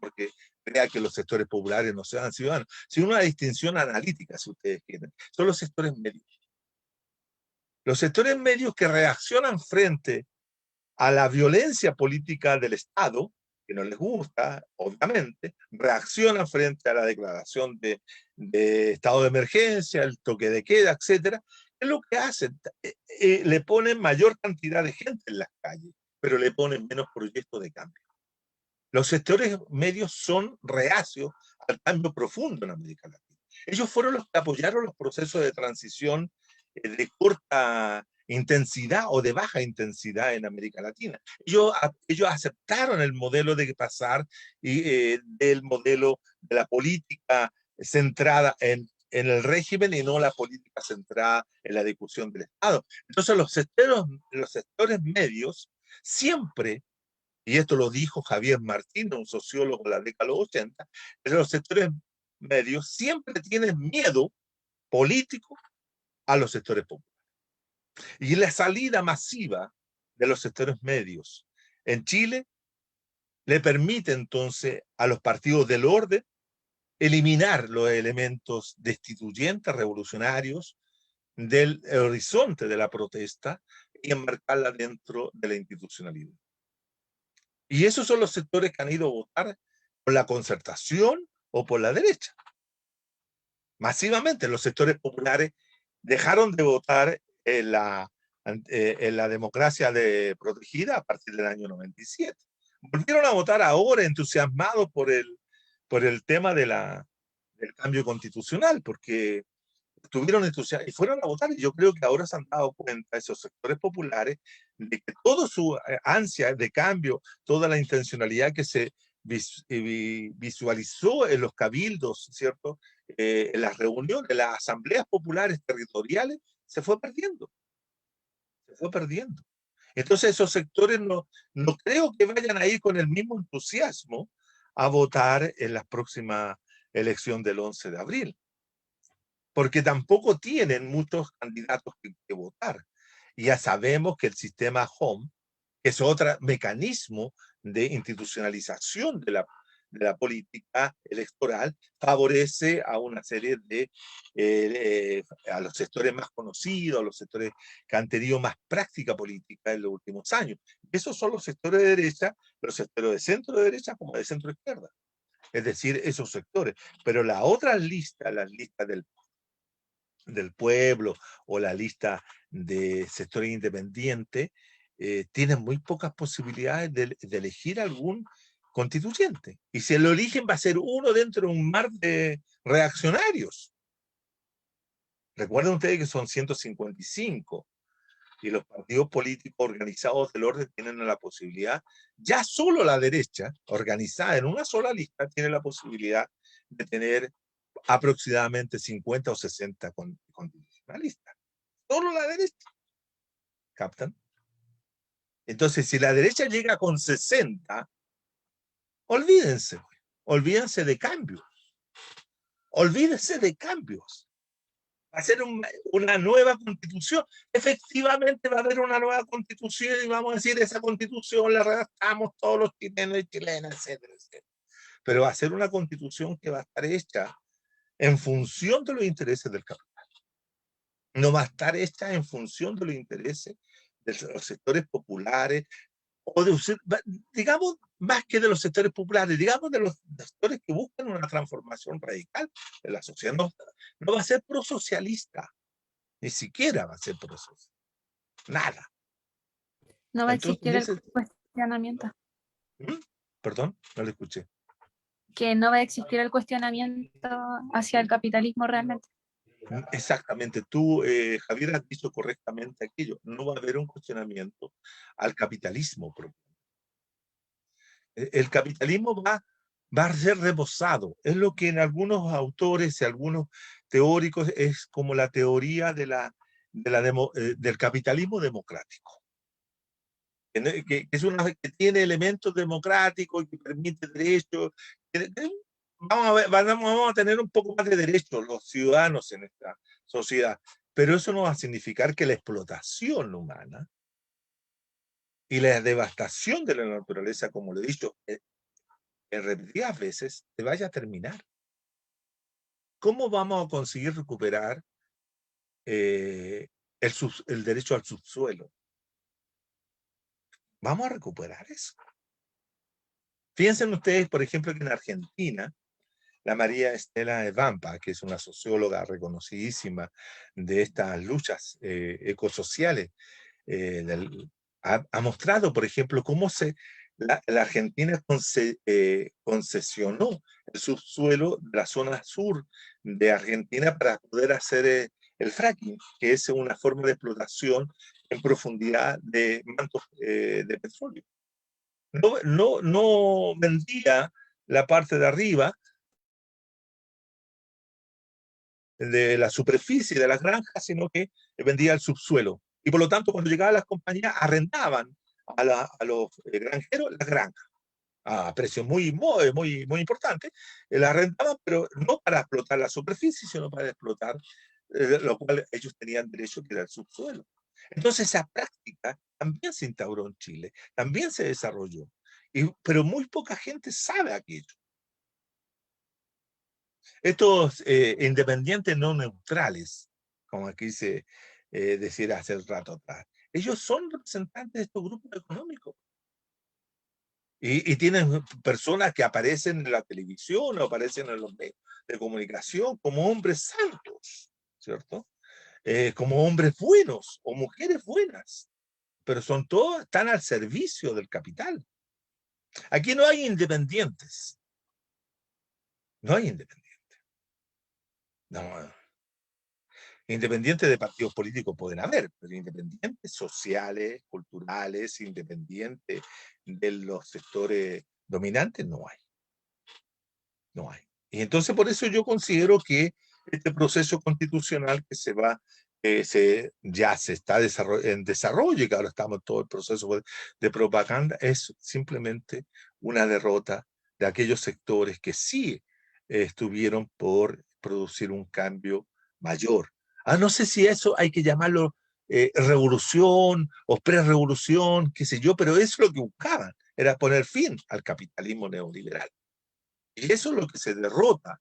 porque crea que los sectores populares no sean ciudadanos, sino una distinción analítica, si ustedes quieren. Son los sectores medios. Los sectores medios que reaccionan frente a la violencia política del Estado, que no les gusta, obviamente, reaccionan frente a la declaración de estado de emergencia, el toque de queda, etcétera. ¿Qué es lo que hacen? Le ponen mayor cantidad de gente en las calles, pero le ponen menos proyectos de cambio. Los sectores medios son reacios al cambio profundo en América Latina. Ellos fueron los que apoyaron los procesos de transición de corta intensidad o de baja intensidad en América Latina. Ellos aceptaron el modelo de pasar del modelo de la política centrada en el régimen y no la política centrada en la discusión del Estado. Entonces los sectores medios siempre, y esto lo dijo Javier Martín, un sociólogo de la década de los 80, los sectores medios siempre tienen miedo político a los sectores populares. Y la salida masiva de los sectores medios en Chile le permite entonces a los partidos del orden eliminar los elementos destituyentes, revolucionarios del horizonte de la protesta y enmarcarla dentro de la institucionalidad. Y esos son los sectores que han ido a votar por la concertación o por la derecha. Masivamente los sectores populares dejaron de votar en la democracia protegida a partir del año 97. Volvieron a votar ahora entusiasmados por el tema del cambio constitucional, porque estuvieron entusiasmados y fueron a votar. Y yo creo que ahora se han dado cuenta esos sectores populares de que toda su ansia de cambio, toda la intencionalidad que se visualizó en los cabildos, ¿cierto? En las reuniones, en las asambleas populares territoriales, se fue perdiendo. Se fue perdiendo. Entonces esos sectores no creo que vayan a ir con el mismo entusiasmo a votar en la próxima elección del 11 de abril. Porque tampoco tienen muchos candidatos que votar. Y ya sabemos que el sistema HOME, que es otro mecanismo de institucionalización de la política electoral, favorece a una serie a los sectores más conocidos, a los sectores que han tenido más práctica política en los últimos años. Esos son los sectores de derecha, los sectores de centro de derecha como de centro izquierda. Es decir, esos sectores. Pero la otra lista, las listas del pueblo o la lista de sectores independientes, tienen muy pocas posibilidades de elegir algún constituyente. Y si lo eligen va a ser uno dentro de un mar de reaccionarios. Recuerden ustedes que son 155 y los partidos políticos organizados del orden tienen la posibilidad, ya solo la derecha organizada en una sola lista tiene la posibilidad de tener aproximadamente 50 o 60 constitucionalistas. Solo la derecha. ¿Captan? Entonces, si la derecha llega con 60, olvídense de cambios. Olvídense de cambios. Va a ser una nueva constitución. Efectivamente va a haber una nueva constitución y vamos a decir, esa constitución la redactamos todos los chilenos y chilenas, etcétera, etcétera. Pero va a ser una constitución que va a estar hecha en función de los intereses del capital. No va a estar hecha en función de los intereses de los sectores populares, o digamos, más que de los sectores populares, digamos de los sectores que buscan una transformación radical de la sociedad. No va a ser prosocialista, ni siquiera va a ser prosocialista. Nada. No va a existir el cuestionamiento. Perdón, no lo escuché. Que no va a existir el cuestionamiento hacia el capitalismo realmente. Exactamente, tú, Javier, has dicho correctamente aquello. No va a haber un cuestionamiento al capitalismo propio. El capitalismo va a ser rebosado. Es lo que en algunos autores y algunos teóricos es como la teoría del capitalismo democrático. Que tiene elementos democráticos y que permite derechos. Vamos a tener un poco más de derechos los ciudadanos en esta sociedad, pero eso no va a significar que la explotación humana Y la devastación de la naturaleza, como lo he dicho en repetidas veces, se vaya a terminar. ¿Cómo vamos a conseguir recuperar el derecho al subsuelo? ¿Vamos a recuperar eso? Piensen ustedes, por ejemplo, que en Argentina, la María Estela Evampa, que es una socióloga reconocidísima de estas luchas ecosociales, ha mostrado, por ejemplo, cómo la Argentina concesionó el subsuelo de la zona sur de Argentina para poder hacer el fracking, que es una forma de explotación en profundidad de mantos de petróleo. No vendía la parte de arriba de la superficie de las granjas, sino que vendía el subsuelo. Y por lo tanto, cuando llegaban las compañías, arrendaban a los granjeros las granjas a precios muy importantes. Las arrendaban, pero no para explotar la superficie, sino para explotar lo cual ellos tenían derecho, que era el subsuelo. Entonces esa práctica también se instauró en Chile, también se desarrolló, pero muy poca gente sabe aquello. Estos independientes no neutrales, como aquí se decía hace un rato atrás, ellos son representantes de estos grupos económicos. Y tienen personas que aparecen en la televisión o aparecen en los medios de comunicación como hombres santos, ¿cierto? Como hombres buenos o mujeres buenas, pero están al servicio del capital. Aquí no hay independientes. No hay independientes. No. Independientes de partidos políticos pueden haber, pero independientes sociales, culturales, independientes de los sectores dominantes, no hay. No hay. Y entonces por eso yo considero que este proceso constitucional que ya se está en desarrollo y que ahora estamos en todo el proceso de propaganda, es simplemente una derrota de aquellos sectores que sí estuvieron por producir un cambio mayor. No sé si eso hay que llamarlo revolución o pre-revolución, qué sé yo, pero eso es lo que buscaban, era poner fin al capitalismo neoliberal. Y eso es lo que se derrota,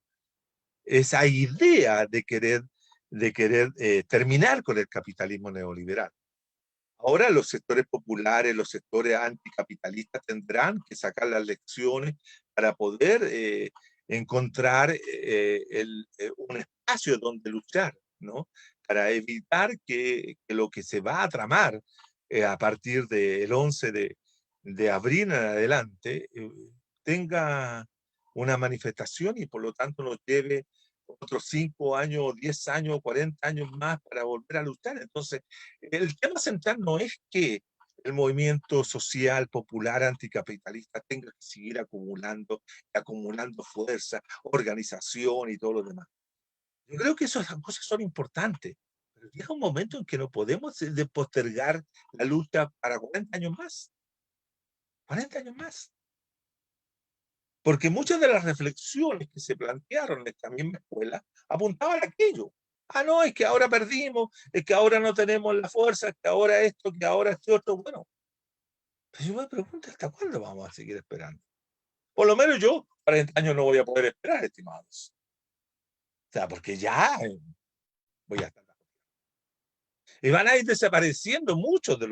esa idea de querer terminar con el capitalismo neoliberal. Ahora los sectores populares, los sectores anticapitalistas tendrán que sacar las lecciones para poder encontrar un espacio donde luchar, ¿no? Para evitar que lo que se va a tramar a partir del 11 de abril en adelante tenga una manifestación y por lo tanto nos lleve otros 5 años, 10 años, 40 años más para volver a luchar. Entonces, el tema central no es que el movimiento social, popular, anticapitalista tenga que seguir acumulando fuerza, organización y todo lo demás. Yo creo que esas cosas son importantes, pero llega un momento en que no podemos postergar la lucha para 40 años más. 40 años más. Porque muchas de las reflexiones que se plantearon en esta misma escuela apuntaban a aquello. No, es que ahora perdimos, es que ahora no tenemos la fuerza, es que ahora esto, que ahora este otro. Bueno, pues yo me pregunto, ¿hasta cuándo vamos a seguir esperando? Por lo menos yo, 40 años no voy a poder esperar, estimados. O sea, porque ya voy a estar. Y van a ir desapareciendo muchos de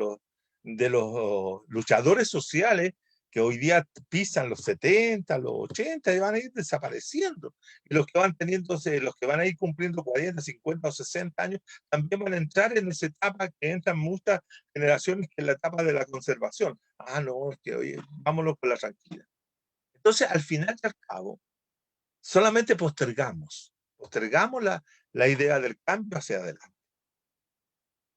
los luchadores sociales que hoy día pisan los 70, los 80, y van a ir desapareciendo. Y los que los que van a ir cumpliendo 40, 50 o 60 años, también van a entrar en esa etapa que entran muchas generaciones, que es la etapa de la conservación. No, es que oye, vámonos con la tranquilidad. Entonces, al final y al cabo, solamente postergamos la idea del cambio hacia adelante.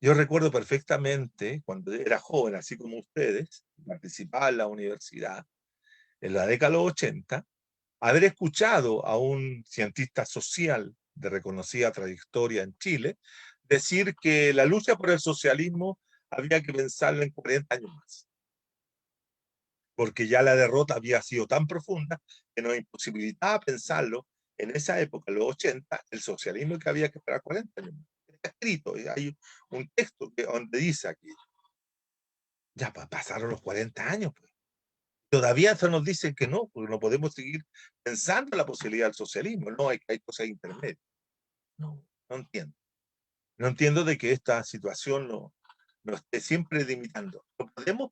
Yo recuerdo perfectamente, cuando era joven, así como ustedes, participaba en la universidad, en la década de los 80, haber escuchado a un cientista social de reconocida trayectoria en Chile decir que la lucha por el socialismo había que pensarla en 40 años más, porque ya la derrota había sido tan profunda que nos imposibilitaba pensarlo en esa época, en los 80, el socialismo, que había que esperar 40 años más. Está escrito, hay un texto donde dice aquí. Ya pasaron los 40 años, pues. Todavía se nos dicen que no, porque no podemos seguir pensando en la posibilidad del socialismo. No, hay cosas intermedias. No, no entiendo. No entiendo de que esta situación no esté siempre limitando. No podemos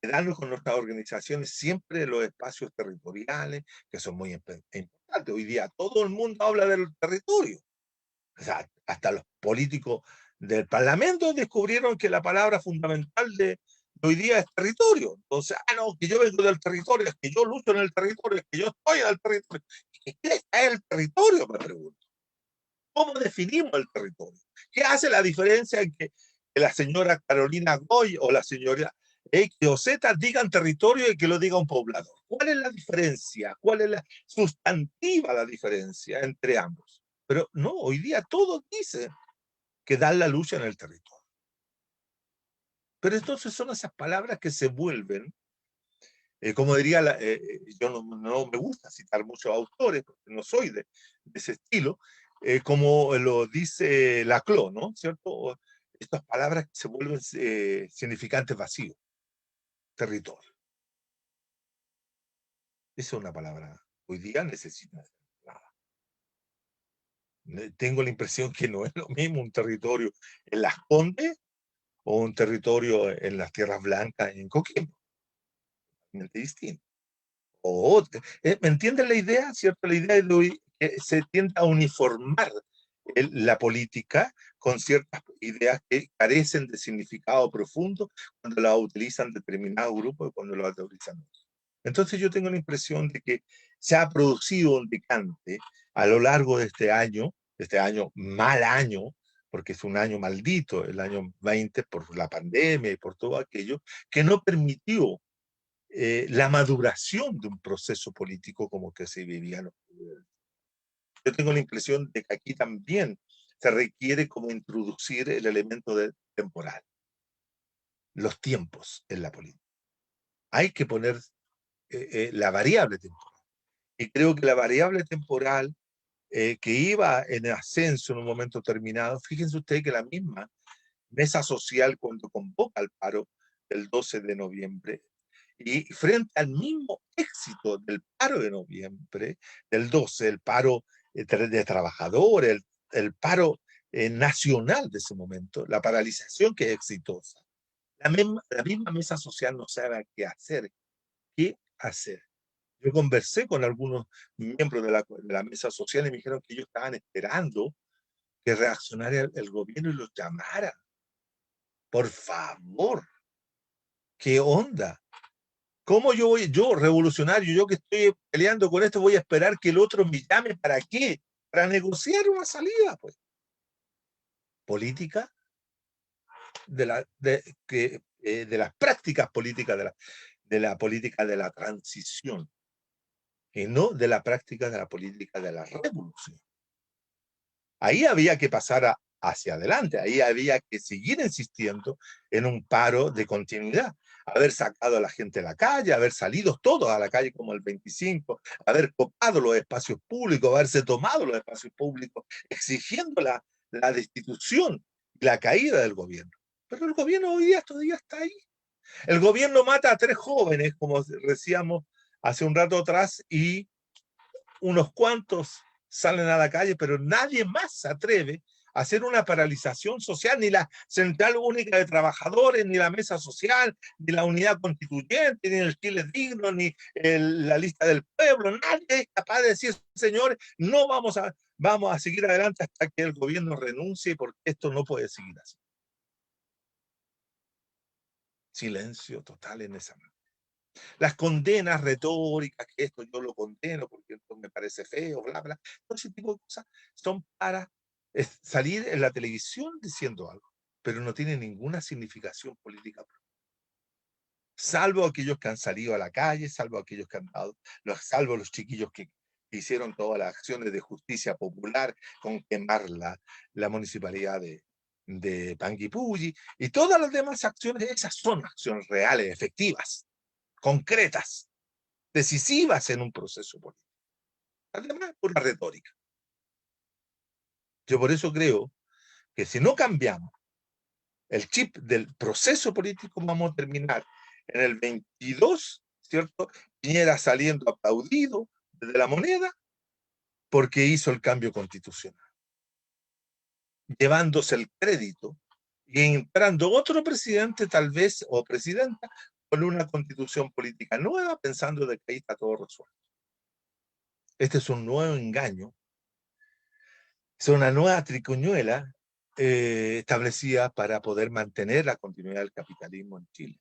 quedarnos con nuestras organizaciones siempre en los espacios territoriales, que son muy importantes. Hoy día todo el mundo habla del territorio. O sea, hasta los políticos del Parlamento descubrieron que la palabra fundamental de hoy día es territorio. Entonces, no, que yo vengo del territorio, es que yo lucho en el territorio, es que yo estoy en el territorio. ¿Qué es el territorio? Me pregunto. ¿Cómo definimos el territorio? ¿Qué hace la diferencia en que la señora Carolina Goy o la señora X o Z digan territorio y que lo diga un poblador? ¿Cuál es la diferencia? ¿Cuál es la sustantiva la diferencia entre ambos? Pero no, hoy día todos dicen que dan la lucha en el territorio. Pero entonces son esas palabras que se vuelven, como diría, yo no me gusta citar muchos autores, porque no soy de ese estilo, como lo dice Laclau, ¿no? ¿Cierto? Estas palabras que se vuelven significantes vacíos. Territorio. Esa es una palabra. Hoy día necesita nada. Tengo la impresión que no es lo mismo un territorio en Las Condes o un territorio en las Tierras Blancas en Coquimbo. Totalmente distinto. ¿Me entienden la idea? ¿Cierto? La idea de hoy se tiende a uniformar la política con ciertas ideas que carecen de significado profundo cuando las utilizan determinados grupos y cuando las utilizan otros. Entonces yo tengo la impresión de que se ha producido un decante a lo largo de este año mal año, porque es un año maldito, el año 20 por la pandemia y por todo aquello, que no permitió la maduración de un proceso político como que se vivía. Yo tengo la impresión de que aquí también se requiere como introducir el elemento temporal, los tiempos en la política. Hay que poner la variable temporal. Y creo que la variable temporal que iba en ascenso en un momento terminado, fíjense ustedes que la misma mesa social cuando convoca al paro el 12 de noviembre, y frente al mismo éxito del paro de noviembre, del 12, el paro de trabajadores, el paro nacional de ese momento, la paralización que es exitosa, la misma mesa social no sabe qué hacer. ¿Qué hacer? Yo conversé con algunos miembros de la mesa social y me dijeron que ellos estaban esperando que reaccionara el gobierno y los llamara. Por favor, ¿qué onda? ¿Cómo yo revolucionario, yo que estoy peleando con esto, voy a esperar que el otro me llame? ¿Para qué? Para negociar una salida, pues. Política de las prácticas políticas de la política de la transición y no de la práctica de la política de la revolución. Ahí había que pasar hacia adelante, ahí había que seguir insistiendo en un paro de continuidad, haber sacado a la gente a la calle, haber salido todos a la calle como el 25, haber copado los espacios públicos, haberse tomado los espacios públicos, exigiendo la destitución y la caída del gobierno. Pero el gobierno hoy día todavía está ahí. El gobierno mata a 3 jóvenes, como decíamos hace un rato atrás, y unos cuantos salen a la calle, pero nadie más se atreve a hacer una paralización social, ni la Central Única de Trabajadores, ni la Mesa Social, ni la Unidad Constituyente, ni el Chile Digno, ni la Lista del Pueblo. Nadie es capaz de decir, señores, no vamos a seguir adelante hasta que el gobierno renuncie, porque esto no puede seguir así. Silencio total en esa mano. Las condenas retóricas, que esto yo lo condeno porque esto me parece feo, bla, bla, todo ese tipo de cosas son para salir en la televisión diciendo algo, pero no tiene ninguna significación política. Salvo aquellos que han salido a la calle, salvo aquellos que han dado, salvo los chiquillos que hicieron todas las acciones de justicia popular con quemar la municipalidad de Panguipulli y todas las demás acciones, esas son acciones reales, efectivas, concretas, decisivas en un proceso político. Además, pura retórica. Yo por eso creo que si no cambiamos el chip del proceso político, vamos a terminar en el 22, ¿cierto? Piñera saliendo aplaudido desde la moneda porque hizo el cambio constitucional, llevándose el crédito y entrando otro presidente tal vez, o presidenta, con una constitución política nueva, pensando de que ahí está todo resuelto. Este es un nuevo engaño, es una nueva tricuñuela establecida para poder mantener la continuidad del capitalismo en Chile.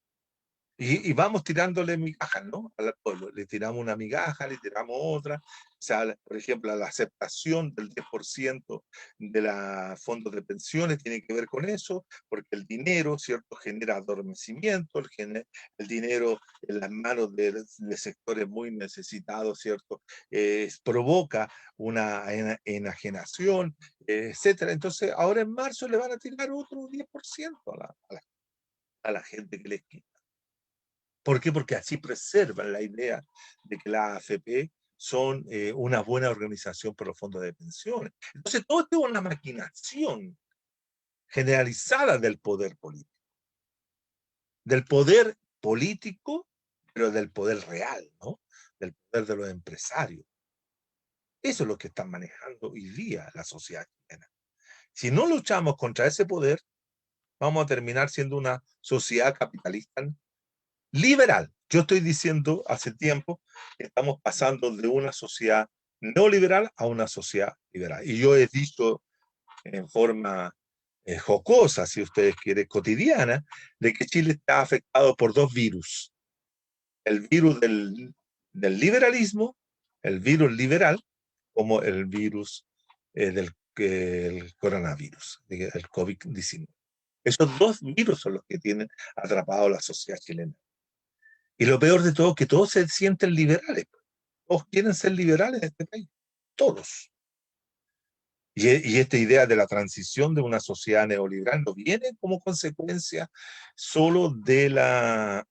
Y vamos tirándole migajas, ¿no? Al pueblo. Le tiramos una migaja, le tiramos otra. O sea, por ejemplo, la aceptación del 10% de los fondos de pensiones tiene que ver con eso, porque el dinero, ¿cierto?, genera adormecimiento, el dinero en las manos de sectores muy necesitados, ¿cierto?, provoca una enajenación, etcétera. Entonces, ahora en marzo le van a tirar otro 10% a la gente que les quita. ¿Por qué? Porque así preservan la idea de que la AFP son una buena organización por los fondos de pensiones. Entonces, todo esto es una maquinación generalizada del poder político, pero del poder real, ¿no? Del poder de los empresarios. Eso es lo que están manejando hoy día la sociedad chilena. Si no luchamos contra ese poder, vamos a terminar siendo una sociedad capitalista liberal. Yo estoy diciendo hace tiempo que estamos pasando de una sociedad neoliberal a una sociedad liberal. Y yo he dicho en forma jocosa, si ustedes quieren, cotidiana, de que Chile está afectado por dos virus. El virus del liberalismo, el virus liberal, como el virus del el coronavirus, el COVID-19. Esos dos virus son los que tienen atrapado a la sociedad chilena. Y lo peor de todo es que todos se sienten liberales. Todos quieren ser liberales en este país. Todos. Y esta idea de la transición de una sociedad neoliberal no viene como consecuencia solo de la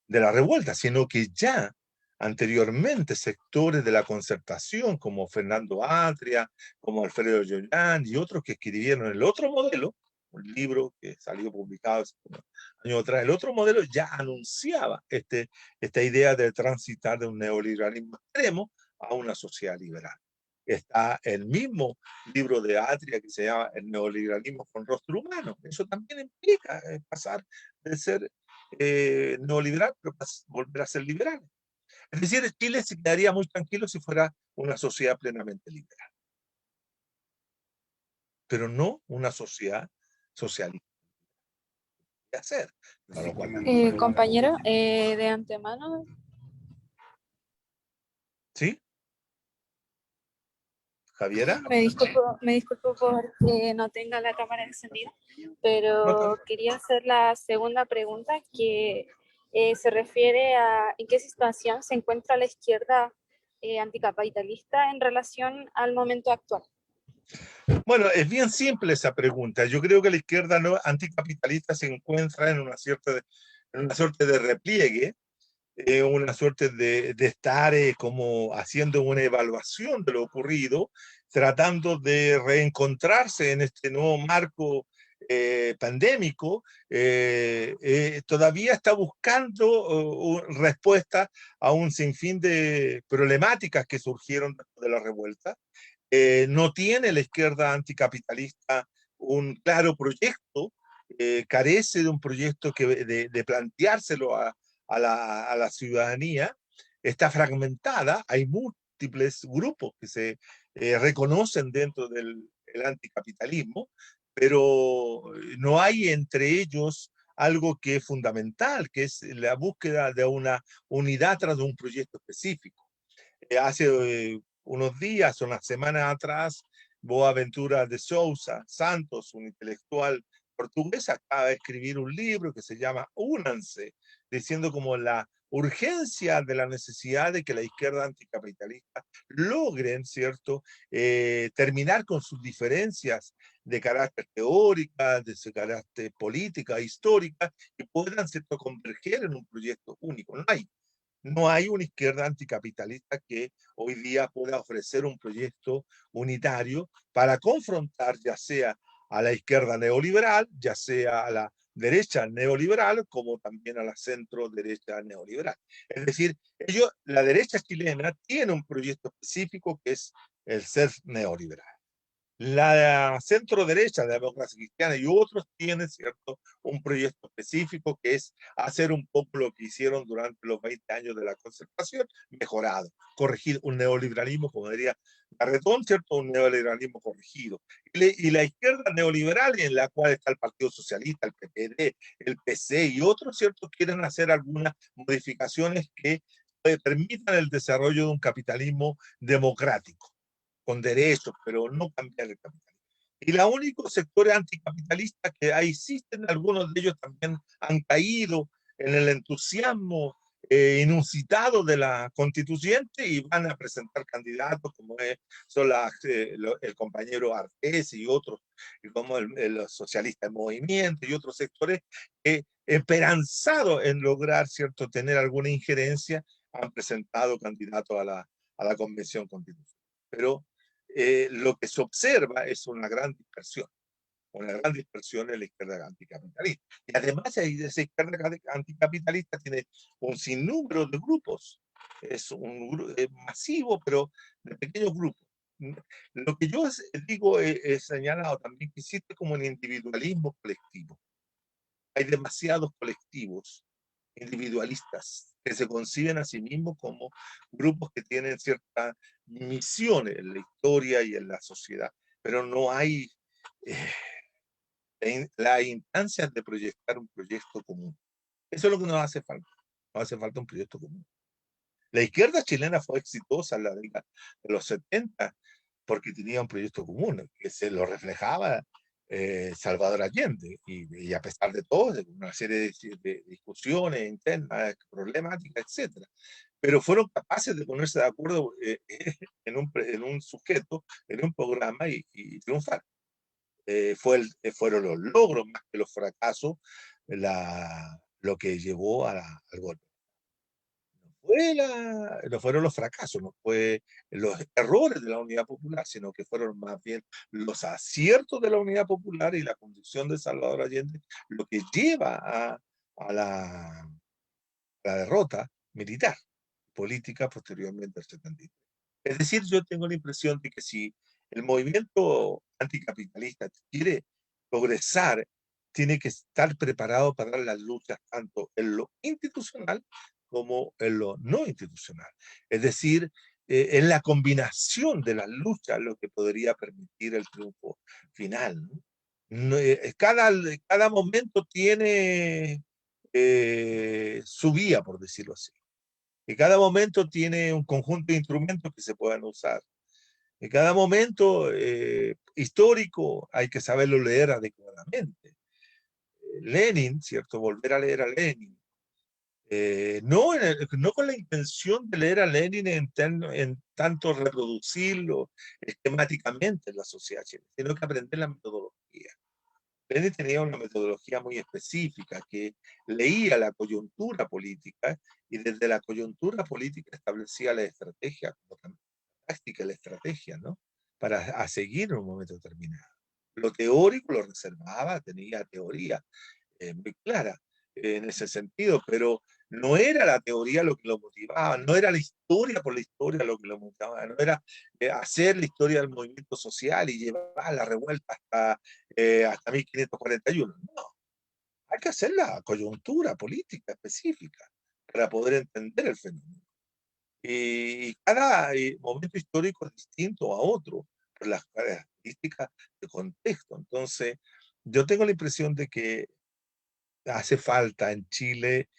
revuelta, sino que ya anteriormente sectores de la concertación, como Fernando Atria, como Alfredo Yoyán y otros que escribieron el otro modelo, un libro que salió publicado hace unos años atrás, el otro modelo ya anunciaba esta idea de transitar de un neoliberalismo extremo a una sociedad liberal. Está el mismo libro de Atria que se llama El neoliberalismo con rostro humano. Eso también implica pasar de ser neoliberal, pero volver a ser liberal. Es decir, Chile se quedaría muy tranquilo si fuera una sociedad plenamente liberal, pero no una sociedad socialista. ¿Qué hacer? Para lo cual Compañero, de antemano, ¿sí? ¿Javiera? me disculpo porque no tenga la cámara encendida, pero No, quería hacer la segunda pregunta que se refiere a en qué situación se encuentra la izquierda anticapitalista en relación al momento actual. bueno, es bien simple esa pregunta. Yo creo que la izquierda anticapitalista se encuentra en una suerte de repliegue, una suerte de estar como haciendo una evaluación de lo ocurrido, tratando de reencontrarse en este nuevo marco pandémico. Todavía está buscando respuesta a un sinfín de problemáticas que surgieron de la revuelta. No tiene la izquierda anticapitalista un claro proyecto, carece de un proyecto de planteárselo a la ciudadanía, está fragmentada, hay múltiples grupos que se reconocen dentro del anticapitalismo, pero no hay entre ellos algo que es fundamental, que es la búsqueda de una unidad tras de un proyecto específico. Hace unos días, unas semanas atrás, Boaventura de Sousa Santos, un intelectual portugués, acaba de escribir un libro que se llama Únanse, diciendo como la urgencia de la necesidad de que la izquierda anticapitalista logren, ¿cierto?, terminar con sus diferencias de carácter teórica, de su carácter política, histórica, y puedan, ¿cierto?, converger en un proyecto único. No hay una izquierda anticapitalista que hoy día pueda ofrecer un proyecto unitario para confrontar ya sea a la izquierda neoliberal, ya sea a la derecha neoliberal, como también a la centro derecha neoliberal. Es decir, la derecha chilena tiene un proyecto específico que es el ser neoliberal. La centro derecha de Democracia Cristiana y otros tienen, ¿cierto?, un proyecto específico que es hacer un poco lo que hicieron durante los 20 años de la concertación, mejorado, corregir un neoliberalismo, como diría Garretón, ¿cierto?, un neoliberalismo corregido. Y la izquierda neoliberal, en la cual está el Partido Socialista, el PPD, el PC y otros, ¿cierto?, quieren hacer algunas modificaciones que permitan el desarrollo de un capitalismo democrático con derechos, pero no cambiar el capitalismo. Y los únicos sectores anticapitalistas que ahí existen, algunos de ellos también han caído en el entusiasmo inusitado de la constituyente y van a presentar candidatos como son el compañero Artés y otros, y como los socialistas en movimiento y otros sectores que, esperanzados en lograr, ¿cierto?, tener alguna injerencia, han presentado candidatos a la convención constitucional. Pero lo que se observa es una gran dispersión en la izquierda anticapitalista. Y además esa izquierda anticapitalista tiene un sinnúmero de grupos, es masivo, pero de pequeños grupos. Lo que yo digo, he señalado también que existe como un individualismo colectivo. Hay demasiados colectivos individualistas que se conciben a sí mismos como grupos que tienen ciertas misiones en la historia y en la sociedad, pero no hay la instancia de proyectar un proyecto común. Eso es lo que nos hace falta. Nos hace falta un proyecto común. La izquierda chilena fue exitosa en la década de los 70 porque tenía un proyecto común que se lo reflejaba Salvador Allende, y a pesar de todo, de una serie de discusiones internas, problemáticas, etcétera, pero fueron capaces de ponerse de acuerdo en un sujeto, en un programa y triunfar. Fueron los logros más que los fracasos lo que llevó al golpe. No fueron los fracasos, no fue los errores de la Unidad Popular, sino que fueron más bien los aciertos de la Unidad Popular y la conducción de Salvador Allende lo que lleva a la derrota militar, política posteriormente al 73. Es decir, yo tengo la impresión de que si el movimiento anticapitalista quiere progresar, tiene que estar preparado para dar las luchas tanto en lo institucional como en lo no institucional. Es decir, es la combinación de las luchas lo que podría permitir el triunfo final, ¿no? Cada momento tiene su vía, por decirlo así. Y cada momento tiene un conjunto de instrumentos que se puedan usar. En cada momento histórico hay que saberlo leer adecuadamente. Lenin, ¿cierto? Volver a leer a Lenin. No con la intención de leer a Lenin en tanto reproducirlo esquemáticamente en la sociedad chilena, sino que aprender la metodología. Lenin tenía una metodología muy específica que leía la coyuntura política y desde la coyuntura política establecía la estrategia, como también la táctica y la estrategia, ¿no?, para seguir en un momento determinado. Lo teórico lo reservaba, tenía teoría muy clara en ese sentido, pero no era la teoría lo que lo motivaba, no era la historia por la historia lo que lo motivaba, no era hacer la historia del movimiento social y llevar la revuelta hasta 1541. No, hay que hacer la coyuntura política específica para poder entender el fenómeno. Y cada momento histórico es distinto a otro por las características de contexto. Entonces, yo tengo la impresión de que hace falta en Chile,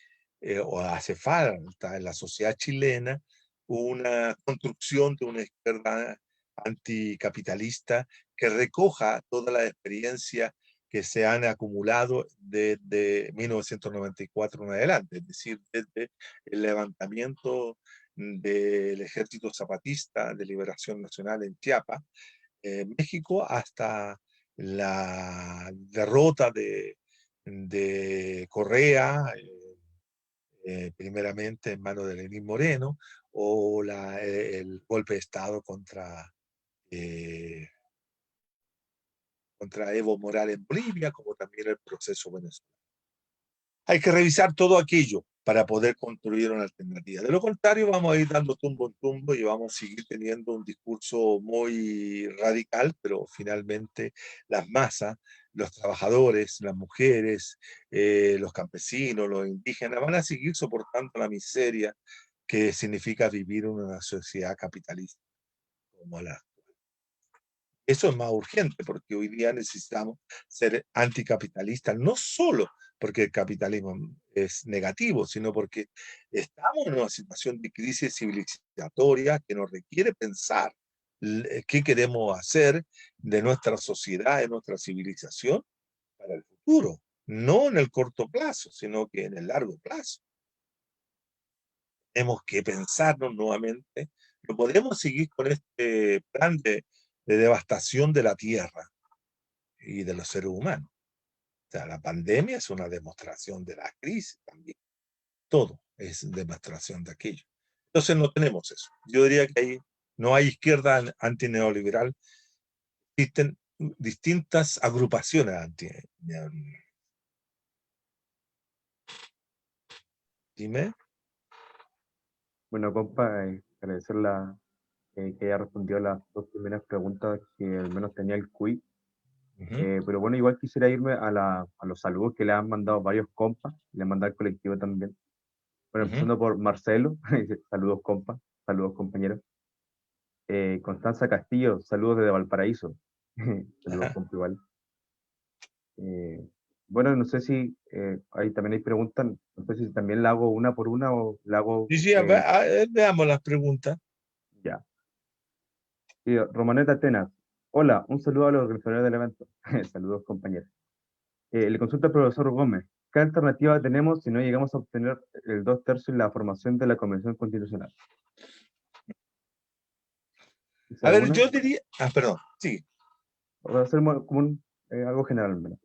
o hace falta en la sociedad chilena, una construcción de una izquierda anticapitalista que recoja toda la experiencia que se han acumulado desde 1994 en adelante, es decir, desde el levantamiento del Ejército Zapatista de Liberación Nacional en Chiapas, México, hasta la derrota de Correa, primeramente en manos de Lenín Moreno, o el golpe de Estado contra contra Evo Morales en Bolivia, como también el proceso venezolano. Hay que revisar todo aquello para poder construir una alternativa. De lo contrario, vamos a ir dando tumbo en tumbo y vamos a seguir teniendo un discurso muy radical, pero finalmente las masas, los trabajadores, las mujeres, los campesinos, los indígenas, van a seguir soportando la miseria que significa vivir en una sociedad capitalista como la. Eso es más urgente porque hoy día necesitamos ser anticapitalistas, no solo porque el capitalismo es negativo, sino porque estamos en una situación de crisis civilizatoria que nos requiere pensar qué queremos hacer de nuestra sociedad, de nuestra civilización para el futuro, no en el corto plazo, sino que en el largo plazo. Tenemos que pensarnos nuevamente, no podemos seguir con este plan de devastación de la tierra y de los seres humanos. O sea, la pandemia es una demostración de la crisis también. Todo es demostración de aquello. Entonces no tenemos eso. Yo diría que ahí no hay izquierda antineoliberal. Existen distintas agrupaciones antineoliberales. Dime. Bueno, compa, agradecer que haya respondido las dos primeras preguntas que al menos tenía el quiz. Pero bueno, igual quisiera irme a los saludos que le han mandado varios compas, le han mandado al colectivo también. Bueno, empezando por Marcelo, dice, saludos compa, saludos compañeros. Constanza Castillo, saludos desde Valparaíso. Saludos compa igual. Bueno, no sé si ahí también hay preguntas, no sé si también la hago una por una o la hago... Sí, veamos las preguntas. Ya. Y Romaneta Atenas, hola, un saludo a los organizadores del evento. Saludos compañeros. Le consulta al profesor Gómez, ¿qué alternativa tenemos si no llegamos a obtener el 2/3 en la formación de la Convención Constitucional? A ver, yo diría... perdón, sí. Voy a hacer como algo general. ¿Verdad?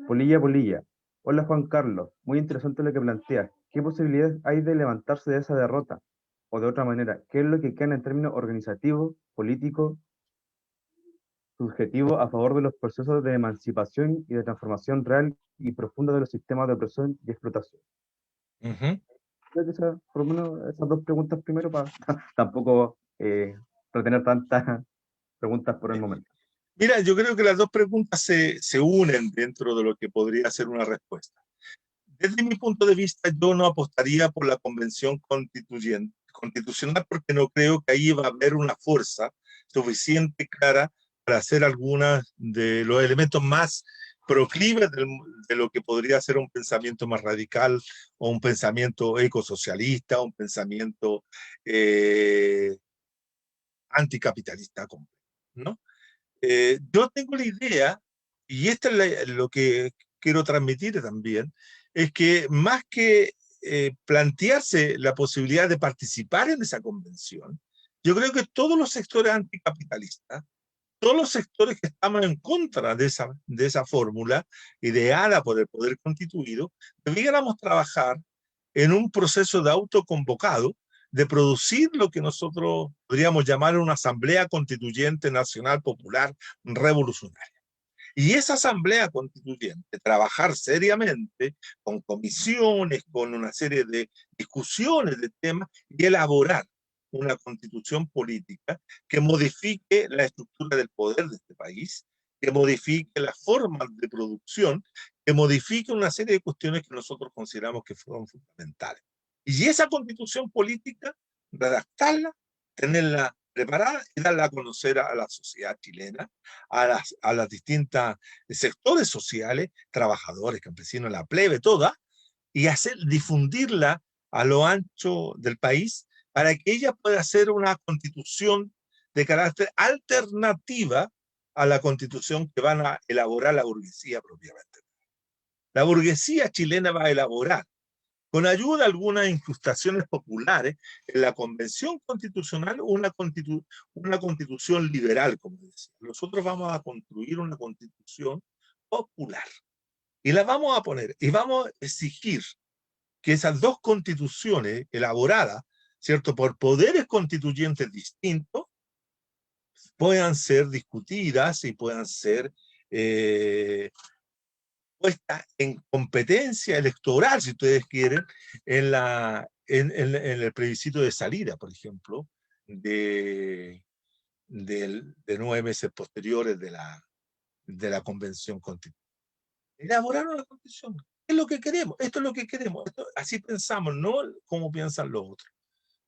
Polilla. Hola Juan Carlos, muy interesante lo que planteas. ¿Qué posibilidades hay de levantarse de esa derrota? O de otra manera, ¿qué es lo que queda en términos organizativos, políticos, subjetivos a favor de los procesos de emancipación y de transformación real y profunda de los sistemas de opresión y explotación? Creo que por lo menos esas dos preguntas primero para tampoco retener tantas preguntas por el momento. Mira, yo creo que las dos preguntas se unen dentro de lo que podría ser una respuesta. Desde mi punto de vista, yo no apostaría por la convención constitucional porque no creo que ahí va a haber una fuerza suficiente clara para hacer algunos de los elementos más proclives de lo que podría ser un pensamiento más radical o un pensamiento ecosocialista, un pensamiento anticapitalista completo, ¿no? Yo tengo la idea, y esto es lo que quiero transmitir también, es que más que plantearse la posibilidad de participar en esa convención, yo creo que todos los sectores anticapitalistas, todos los sectores que estamos en contra de esa fórmula ideada por el poder constituido, debiéramos trabajar en un proceso de autoconvocado, de producir lo que nosotros podríamos llamar una asamblea constituyente nacional popular revolucionaria. Y esa asamblea constituyente, trabajar seriamente con comisiones, con una serie de discusiones de temas y elaborar una constitución política que modifique la estructura del poder de este país, que modifique las formas de producción, que modifique una serie de cuestiones que nosotros consideramos que fueron fundamentales. Y esa constitución política, redactarla, tenerla preparada y darla a conocer a la sociedad chilena, a las distintas sectores sociales, trabajadores, campesinos, la plebe, toda, y difundirla a lo ancho del país para que ella pueda ser una constitución de carácter alternativa a la constitución que van a elaborar la burguesía propiamente. La burguesía chilena va a elaborar, con ayuda de algunas incrustaciones populares, en la Convención Constitucional, una constitución liberal, como decía. Nosotros vamos a construir una constitución popular y la vamos a poner y vamos a exigir que esas dos constituciones elaboradas, ¿cierto?, por poderes constituyentes distintos, puedan ser discutidas y puedan ser puesta en competencia electoral, si ustedes quieren, en el plebiscito de salida, por ejemplo, de 9 meses posteriores de la convención constitucional. Elaboraron la constitución. ¿Qué es lo que queremos? Esto es lo que queremos. Así pensamos, no como piensan los otros.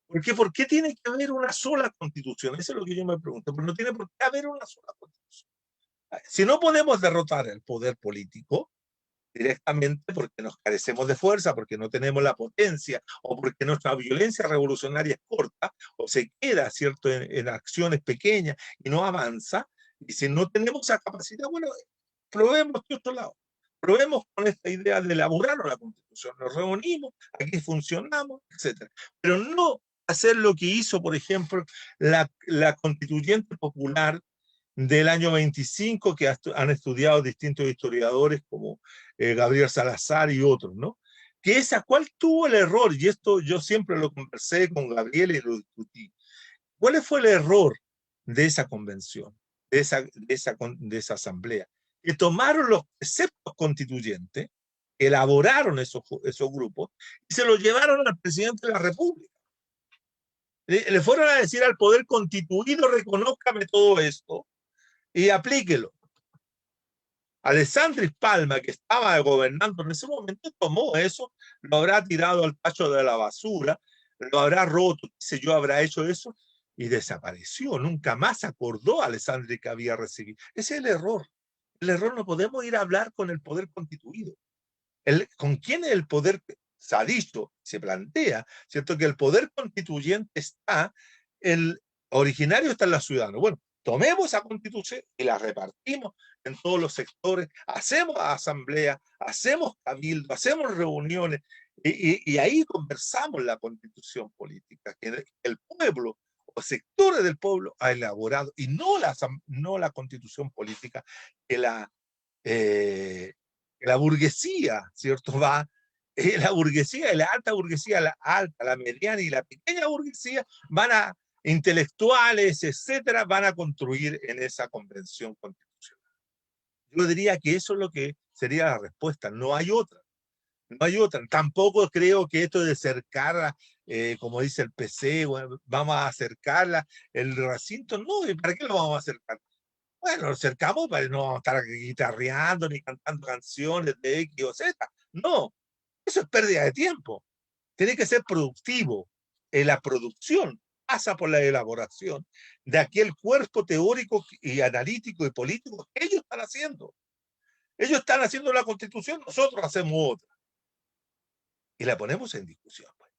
¿Por qué tiene que haber una sola constitución? Eso es lo que yo me pregunto. Pero no tiene por qué haber una sola constitución. Si no podemos derrotar el poder político directamente porque nos carecemos de fuerza, porque no tenemos la potencia, o porque nuestra violencia revolucionaria es corta, o se queda, ¿cierto?, en acciones pequeñas y no avanza, y si no tenemos esa capacidad, bueno, probemos de otro lado. Probemos con esta idea de elaborar una constitución. Nos reunimos, aquí funcionamos, etc. Pero no hacer lo que hizo, por ejemplo, la constituyente popular del año 25 que han estudiado distintos historiadores como Gabriel Salazar y otros, ¿no? Que ¿cuál tuvo el error? Y esto yo siempre lo conversé con Gabriel y lo discutí. ¿Cuál fue el error de esa convención, de esa asamblea? Que tomaron los preceptos constituyentes, elaboraron esos grupos y se los llevaron al presidente de la República. Le fueron a decir al poder constituido, reconózcame todo esto y aplíquelo. Alessandris Palma, que estaba gobernando en ese momento, tomó eso, lo habrá tirado al tacho de la basura, lo habrá roto, dice yo, habrá hecho eso, y desapareció. Nunca más acordó a Alessandri que había recibido. Ese es el error. El error, no podemos ir a hablar con el poder constituido. ¿Con quién es el poder? Se ha dicho, se plantea, ¿cierto?, que el poder constituyente está, el originario está en los ciudadanos. Bueno, tomemos esa constitución y la repartimos en todos los sectores, hacemos asamblea, hacemos cabildo, hacemos reuniones, y ahí conversamos la constitución política, que el pueblo o sectores del pueblo ha elaborado, y no la constitución política que la burguesía, ¿cierto? La burguesía, la alta burguesía, la alta, la mediana y la pequeña burguesía intelectuales, etcétera, van a construir en esa convención constitucional. Yo diría que eso es lo que sería la respuesta, no hay otra. No hay otra. Tampoco creo que esto de cercar, como dice el PC, bueno, vamos a acercarla, el recinto, no, ¿y para qué lo vamos a acercar? Bueno, lo cercamos para no estar guitarreando ni cantando canciones de X o Z. No, eso es pérdida de tiempo. Tiene que ser productivo. La producción pasa por la elaboración de aquel cuerpo teórico y analítico y político que ellos están haciendo. Ellos están haciendo la Constitución, nosotros hacemos otra. Y la ponemos en discusión. Pues.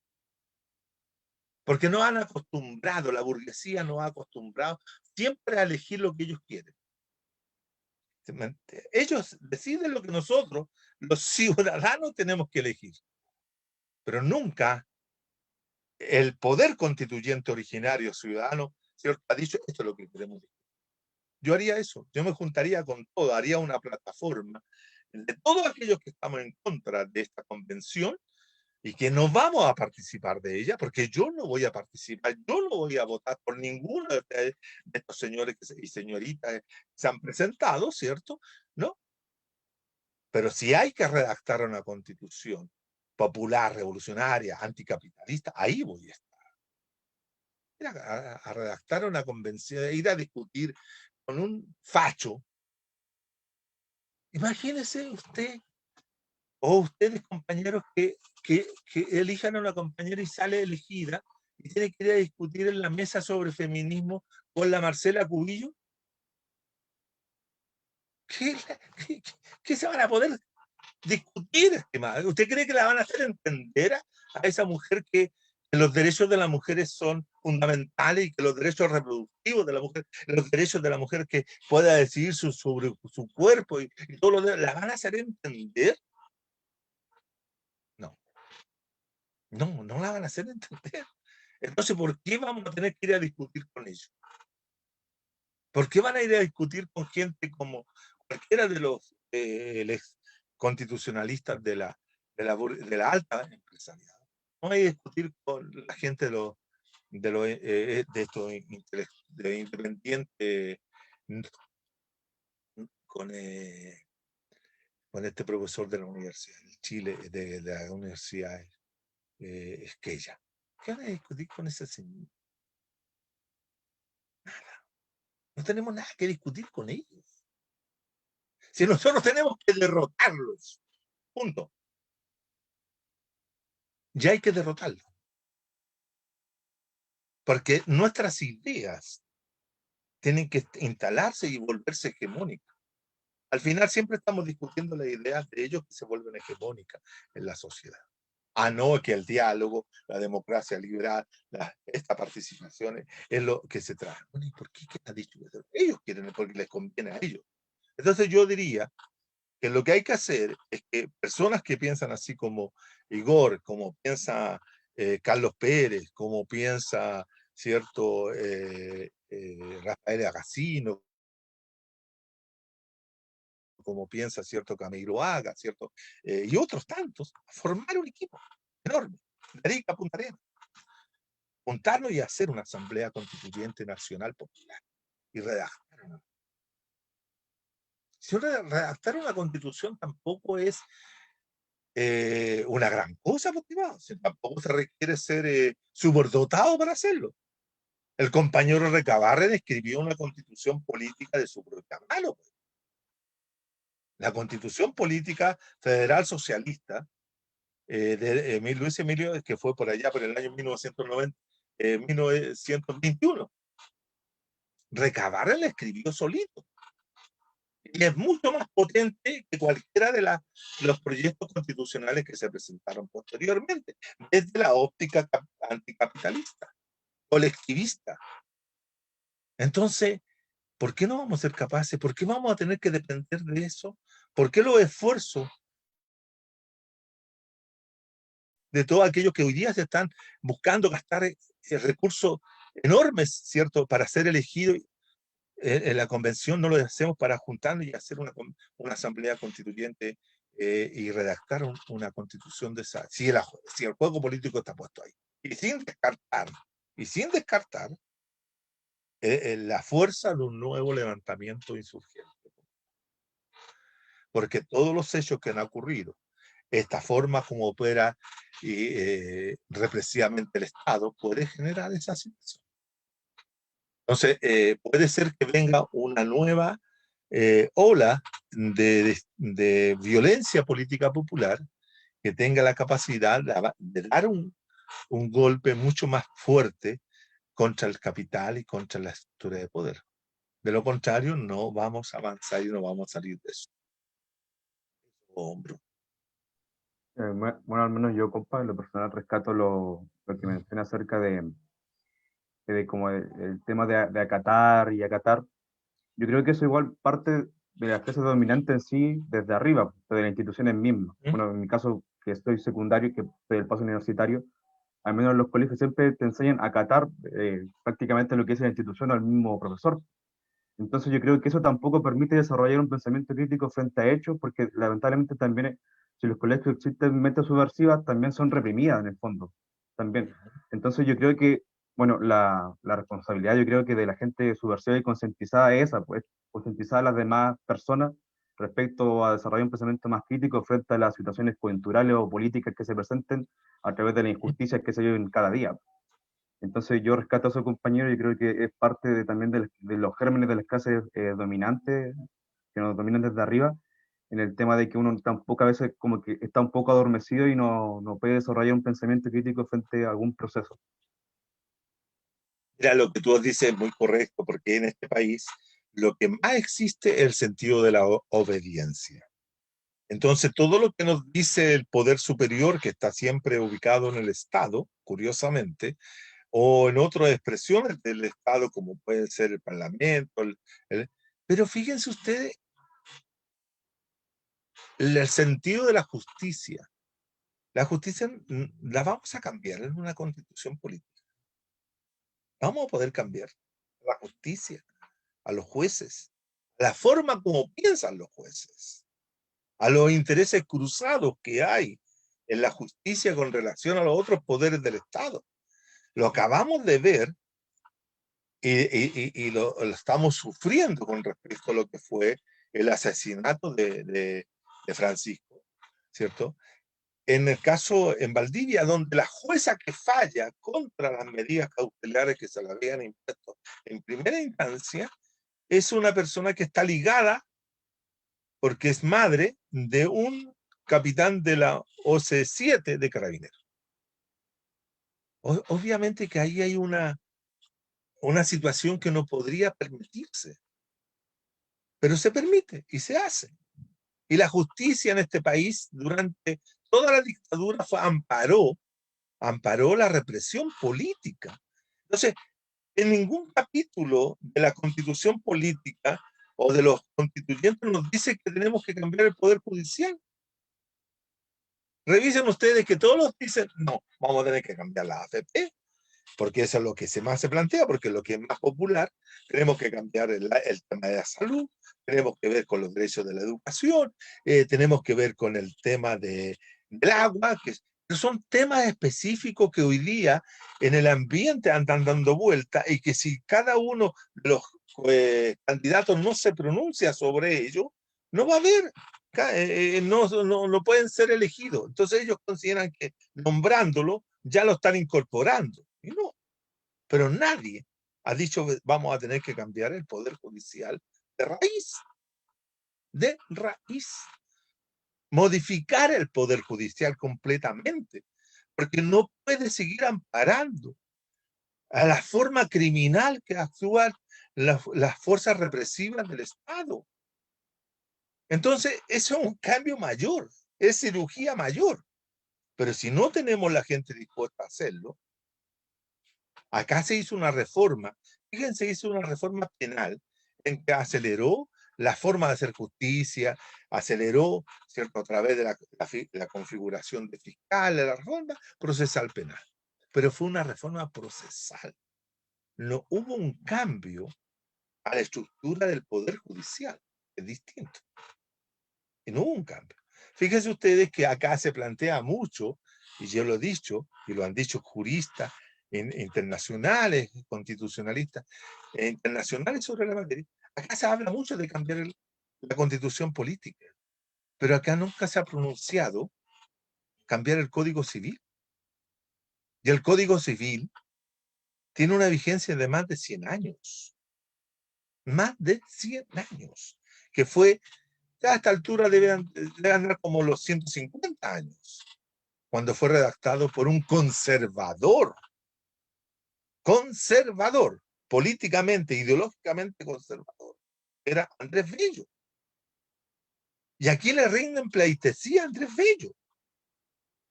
Porque nos han acostumbrado, la burguesía nos ha acostumbrado siempre a elegir lo que ellos quieren. Ellos deciden lo que nosotros, los ciudadanos, tenemos que elegir. Pero nunca el poder constituyente originario ciudadano, ¿cierto?, ha dicho, esto es lo que queremos. Yo haría eso, yo me juntaría con todo, haría una plataforma de todos aquellos que estamos en contra de esta convención y que no vamos a participar de ella, porque yo no voy a participar, yo no voy a votar por ninguno de estos señores y señoritas que se han presentado, ¿cierto? ¿No? Pero si hay que redactar una constitución popular, revolucionaria, anticapitalista, ahí voy a estar. Ir a redactar una convención, ir a discutir con un facho. Imagínese usted, o ustedes, compañeros, que elijan a una compañera y sale elegida y tiene que ir a discutir en la mesa sobre feminismo con la Marcela Cubillo. ¿Qué se van a poder discutir, estimada? ¿Usted cree que la van a hacer entender a esa mujer que los derechos de las mujeres son fundamentales y que los derechos reproductivos de la mujer, los derechos de la mujer que pueda decidir sobre su cuerpo y todo lo demás, la van a hacer entender? No. No la van a hacer entender. Entonces, ¿por qué vamos a tener que ir a discutir con ellos? ¿Por qué van a ir a discutir con gente como cualquiera de los ex constitucionalistas de la alta empresarial? No hay que discutir con la gente de estos independientes con este profesor de la Universidad de Chile, de la Universidad Esquella. ¿Qué van a discutir con ese señor? Nada. No tenemos nada que discutir con ellos. Si nosotros tenemos que derrotarlos, punto. Ya hay que derrotarlos. Porque nuestras ideas tienen que instalarse y volverse hegemónicas. Al final siempre estamos discutiendo las ideas de ellos que se vuelven hegemónicas en la sociedad. No, que el diálogo, la democracia liberal, esta participación es lo que se trae. Bueno, ¿y por qué ha dicho eso? Ellos quieren porque les conviene a ellos. Entonces yo diría que lo que hay que hacer es que personas que piensan así como Igor, como piensa Carlos Pérez, como piensa, ¿cierto? Rafael Agacino, como piensa, ¿cierto? Camilo Haga, ¿cierto? Y otros tantos, formar un equipo enorme, de Arica a Punta Arenas, juntarnos y hacer una asamblea constituyente nacional popular y redactar una. Si redactar una constitución tampoco es una gran cosa, motivado. Tampoco se requiere ser superdotado para hacerlo. El compañero Recabarren escribió una constitución política de su propia mano. La constitución política federal socialista de Luis Emilio, que fue por allá por el año 1921. Recabarren la escribió solito. Y es mucho más potente que cualquiera de los proyectos constitucionales que se presentaron posteriormente, desde la óptica anticapitalista, colectivista. Entonces, ¿por qué no vamos a ser capaces? ¿Por qué vamos a tener que depender de eso? ¿Por qué los esfuerzos de todos aquellos que hoy día se están buscando gastar recursos enormes, ¿cierto?, para ser elegidos en la convención, no lo hacemos para juntarnos y hacer una asamblea constituyente y redactar una constitución de esa, si el juego político está puesto ahí. Y sin descartar la fuerza de un nuevo levantamiento insurgente. Porque todos los hechos que han ocurrido, esta forma como opera represivamente el Estado, puede generar esa situación. Entonces, puede ser que venga una nueva ola de violencia política popular que tenga la capacidad de dar un golpe mucho más fuerte contra el capital y contra la estructura de poder. De lo contrario, no vamos a avanzar y no vamos a salir de eso. Hombro. Bueno, al menos yo, compa, en lo personal rescato lo que menciona acerca de como el tema de acatar y acatar. Yo creo que eso igual parte de la clase dominante en sí desde arriba, de las instituciones mismas. Bueno, en mi caso, que estoy secundario y que estoy del paso universitario, al menos en los colegios siempre te enseñan a acatar prácticamente lo que es la institución al mismo profesor. Entonces yo creo que eso tampoco permite desarrollar un pensamiento crítico frente a hechos, porque lamentablemente también, si los colegios existen mentes subversivas, también son reprimidas en el fondo, también. Entonces yo creo que, bueno, la responsabilidad yo creo que de la gente subversiva y concientizada es esa, pues, concientizar a las demás personas respecto a desarrollar un pensamiento más crítico frente a las situaciones coyunturales o políticas que se presenten a través de las injusticias que se viven cada día. Entonces yo rescato a su compañero y creo que es parte también de los gérmenes de las clases dominantes, que nos dominan desde arriba, en el tema de que uno tampoco a veces como que está un poco adormecido y no puede desarrollar un pensamiento crítico frente a algún proceso. Mira, lo que tú dices es muy correcto, porque en este país lo que más existe es el sentido de la obediencia. Entonces, todo lo que nos dice el poder superior, que está siempre ubicado en el Estado, curiosamente, o en otras expresiones del Estado, como puede ser el Parlamento, pero fíjense ustedes, el sentido de la justicia la vamos a cambiar en una constitución política. Vamos a poder cambiar la justicia, a los jueces, la forma como piensan los jueces, a los intereses cruzados que hay en la justicia con relación a los otros poderes del Estado. Lo acabamos de ver y lo estamos sufriendo con respecto a lo que fue el asesinato de Francisco, ¿cierto? En el caso en Valdivia, donde la jueza que falla contra las medidas cautelares que se le habían impuesto en primera instancia, es una persona que está ligada, porque es madre de un capitán de la OC7 de Carabineros. Obviamente que ahí hay una situación que no podría permitirse, pero se permite y se hace. Y la justicia en este país durante toda la dictadura amparó la represión política. Entonces, en ningún capítulo de la Constitución política o de los constituyentes nos dice que tenemos que cambiar el Poder Judicial. Revisen ustedes que todos los dicen, no, vamos a tener que cambiar la AFP, porque eso es lo que más se plantea, porque es lo que es más popular. Tenemos que cambiar el tema de la salud, tenemos que ver con los derechos de la educación, tenemos que ver con el tema del agua, que son temas específicos que hoy día en el ambiente andan dando vuelta y que si cada uno de los candidatos no se pronuncia sobre ello, no va a haber, no pueden ser elegidos. Entonces ellos consideran que nombrándolo ya lo están incorporando. Y no, pero nadie ha dicho que vamos a tener que cambiar el Poder Judicial de raíz. De raíz. Modificar el Poder Judicial completamente, porque no puede seguir amparando a la forma criminal que actúan las fuerzas represivas del Estado. Entonces, eso es un cambio mayor, es cirugía mayor. Pero si no tenemos la gente dispuesta a hacerlo, acá se hizo una reforma, fíjense, hizo una reforma penal en que aceleró la forma de hacer justicia, aceleró, ¿cierto?, a través de la configuración de fiscales, la reforma procesal penal. Pero fue una reforma procesal. No hubo un cambio a la estructura del Poder Judicial, es distinto. Y no hubo un cambio. Fíjense ustedes que acá se plantea mucho, y yo lo he dicho, y lo han dicho juristas internacionales, constitucionalistas internacionales sobre la materia. Acá se habla mucho de cambiar la constitución política, pero acá nunca se ha pronunciado cambiar el Código Civil. Y el Código Civil tiene una vigencia de más de 100 años. Más de 100 años. Que fue, a esta altura debe andar como los 150 años, cuando fue redactado por un conservador, políticamente, ideológicamente conservador, era Andrés Bello. Y aquí le rinden pleitesía a Andrés Bello.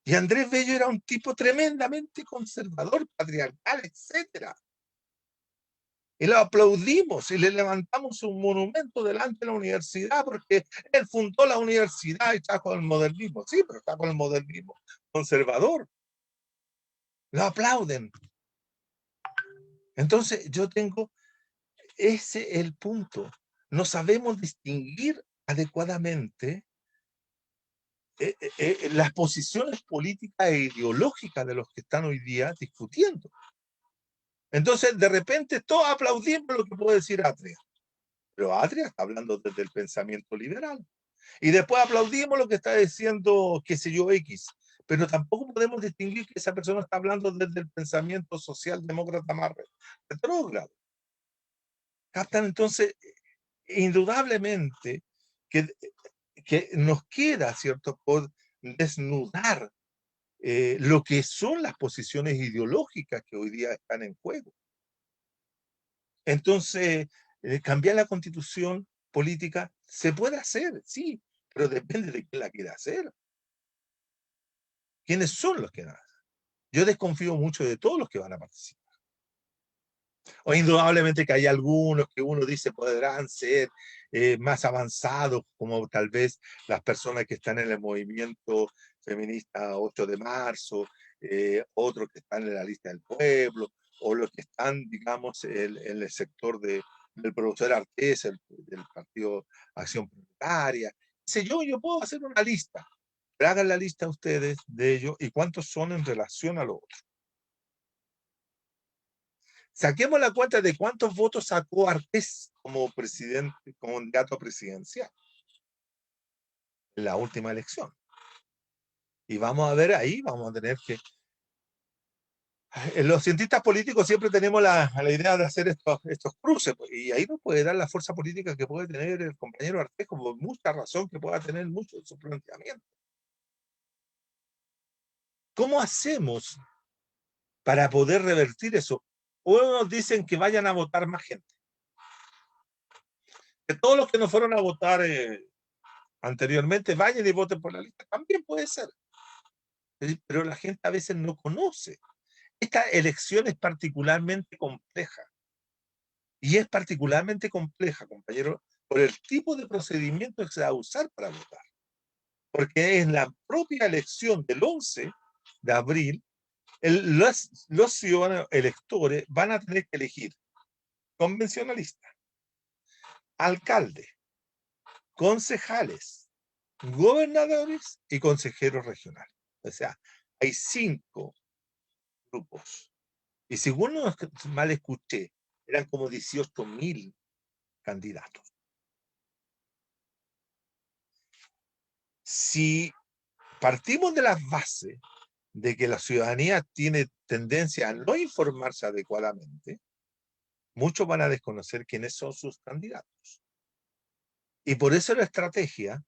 Y Andrés Bello era un tipo tremendamente conservador, patriarcal, etc. Y lo aplaudimos y le levantamos un monumento delante de la universidad porque él fundó la universidad y está con el modernismo. Sí, pero está con el modernismo conservador. Lo aplauden. Entonces yo tengo, ese es el punto. No sabemos distinguir adecuadamente las posiciones políticas e ideológicas de los que están hoy día discutiendo. Entonces, de repente, todos aplaudimos lo que puede decir Atria. Pero Atria está hablando desde el pensamiento liberal. Y después aplaudimos lo que está diciendo, qué sé yo, X. Pero tampoco podemos distinguir que esa persona está hablando desde el pensamiento socialdemócrata más retrógrado. Captan entonces, indudablemente, que nos queda, ¿cierto?, por desnudar lo que son las posiciones ideológicas que hoy día están en juego. Entonces, cambiar la constitución política se puede hacer, sí, pero depende de quién la quiera hacer. ¿Quiénes son los que van a hacer? Yo desconfío mucho de todos los que van a participar. O indudablemente que hay algunos que uno dice podrán ser más avanzados, como tal vez las personas que están en el movimiento feminista 8 de marzo, otros que están en la lista del pueblo, o los que están, digamos, en el sector del profesor Artés, del Partido Acción Proletaria. Yo puedo hacer una lista, pero hagan la lista ustedes de ellos y cuántos son en relación a lo otro. Saquemos la cuenta de cuántos votos sacó Artés como presidente, como candidato presidencial en la última elección. Y vamos a ver ahí, vamos a tener que... Los cientistas políticos siempre tenemos la idea de hacer estos cruces, pues, y ahí nos puede dar la fuerza política que puede tener el compañero Artés, por mucha razón que pueda tener mucho en su planteamiento. ¿Cómo hacemos para poder revertir eso? O nos dicen que vayan a votar más gente. Que todos los que no fueron a votar anteriormente vayan y voten por la lista. También puede ser. Pero la gente a veces no conoce. Esta elección es particularmente compleja. Y es particularmente compleja, compañero, por el tipo de procedimiento que se va a usar para votar. Porque en la propia elección del 11 de abril, los ciudadanos electores van a tener que elegir convencionalistas, alcaldes, concejales, gobernadores y consejeros regionales. O sea, hay 5 grupos. Y según no mal escuché, eran como 18.000 candidatos. Si partimos de las bases de que la ciudadanía tiene tendencia a no informarse adecuadamente, muchos van a desconocer quiénes son sus candidatos. Y por eso la estrategia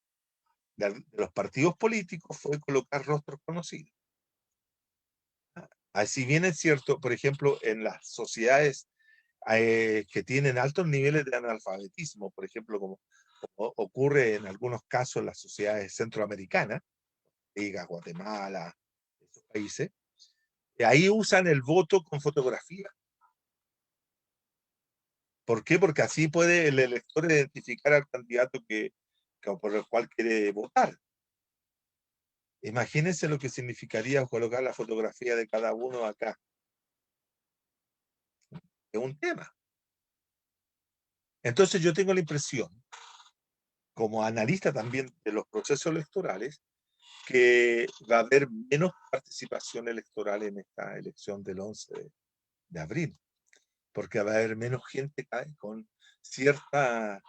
de los partidos políticos fue colocar rostros conocidos. Así bien es cierto, por ejemplo, en las sociedades que tienen altos niveles de analfabetismo, por ejemplo, como ocurre en algunos casos en las sociedades centroamericanas, diga Guatemala, estos países, ahí usan el voto con fotografía. ¿Por qué? Porque así puede el elector identificar al candidato por el cual quiere votar. Imagínense lo que significaría colocar la fotografía de cada uno acá. Es un tema. Entonces yo tengo la impresión, como analista también de los procesos electorales, que va a haber menos participación electoral en esta elección del 11 de abril, porque va a haber menos gente con cierta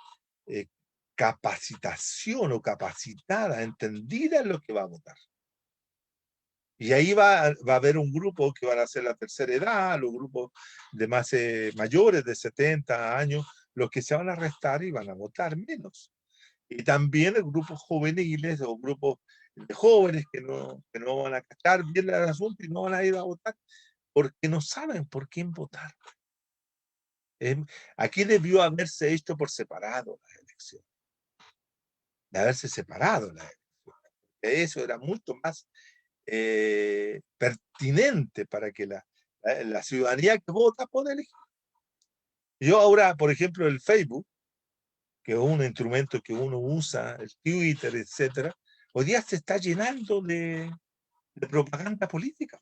capacitación o capacitada, entendida en lo que va a votar. Y ahí va a haber un grupo que van a ser la tercera edad, los grupos de más mayores de 70 años, los que se van a restar y van a votar menos. Y también el grupos juveniles o grupos de jóvenes que no van a cachar bien el asunto y no van a ir a votar porque no saben por quién votar. Aquí debió haberse hecho por separado las elecciones. De haberse separado las elecciones. Eso era mucho más pertinente para que la ciudadanía que vota pueda elegir. Yo ahora, por ejemplo, el Facebook, que es un instrumento que uno usa, el Twitter, etcétera, hoy día se está llenando de propaganda política.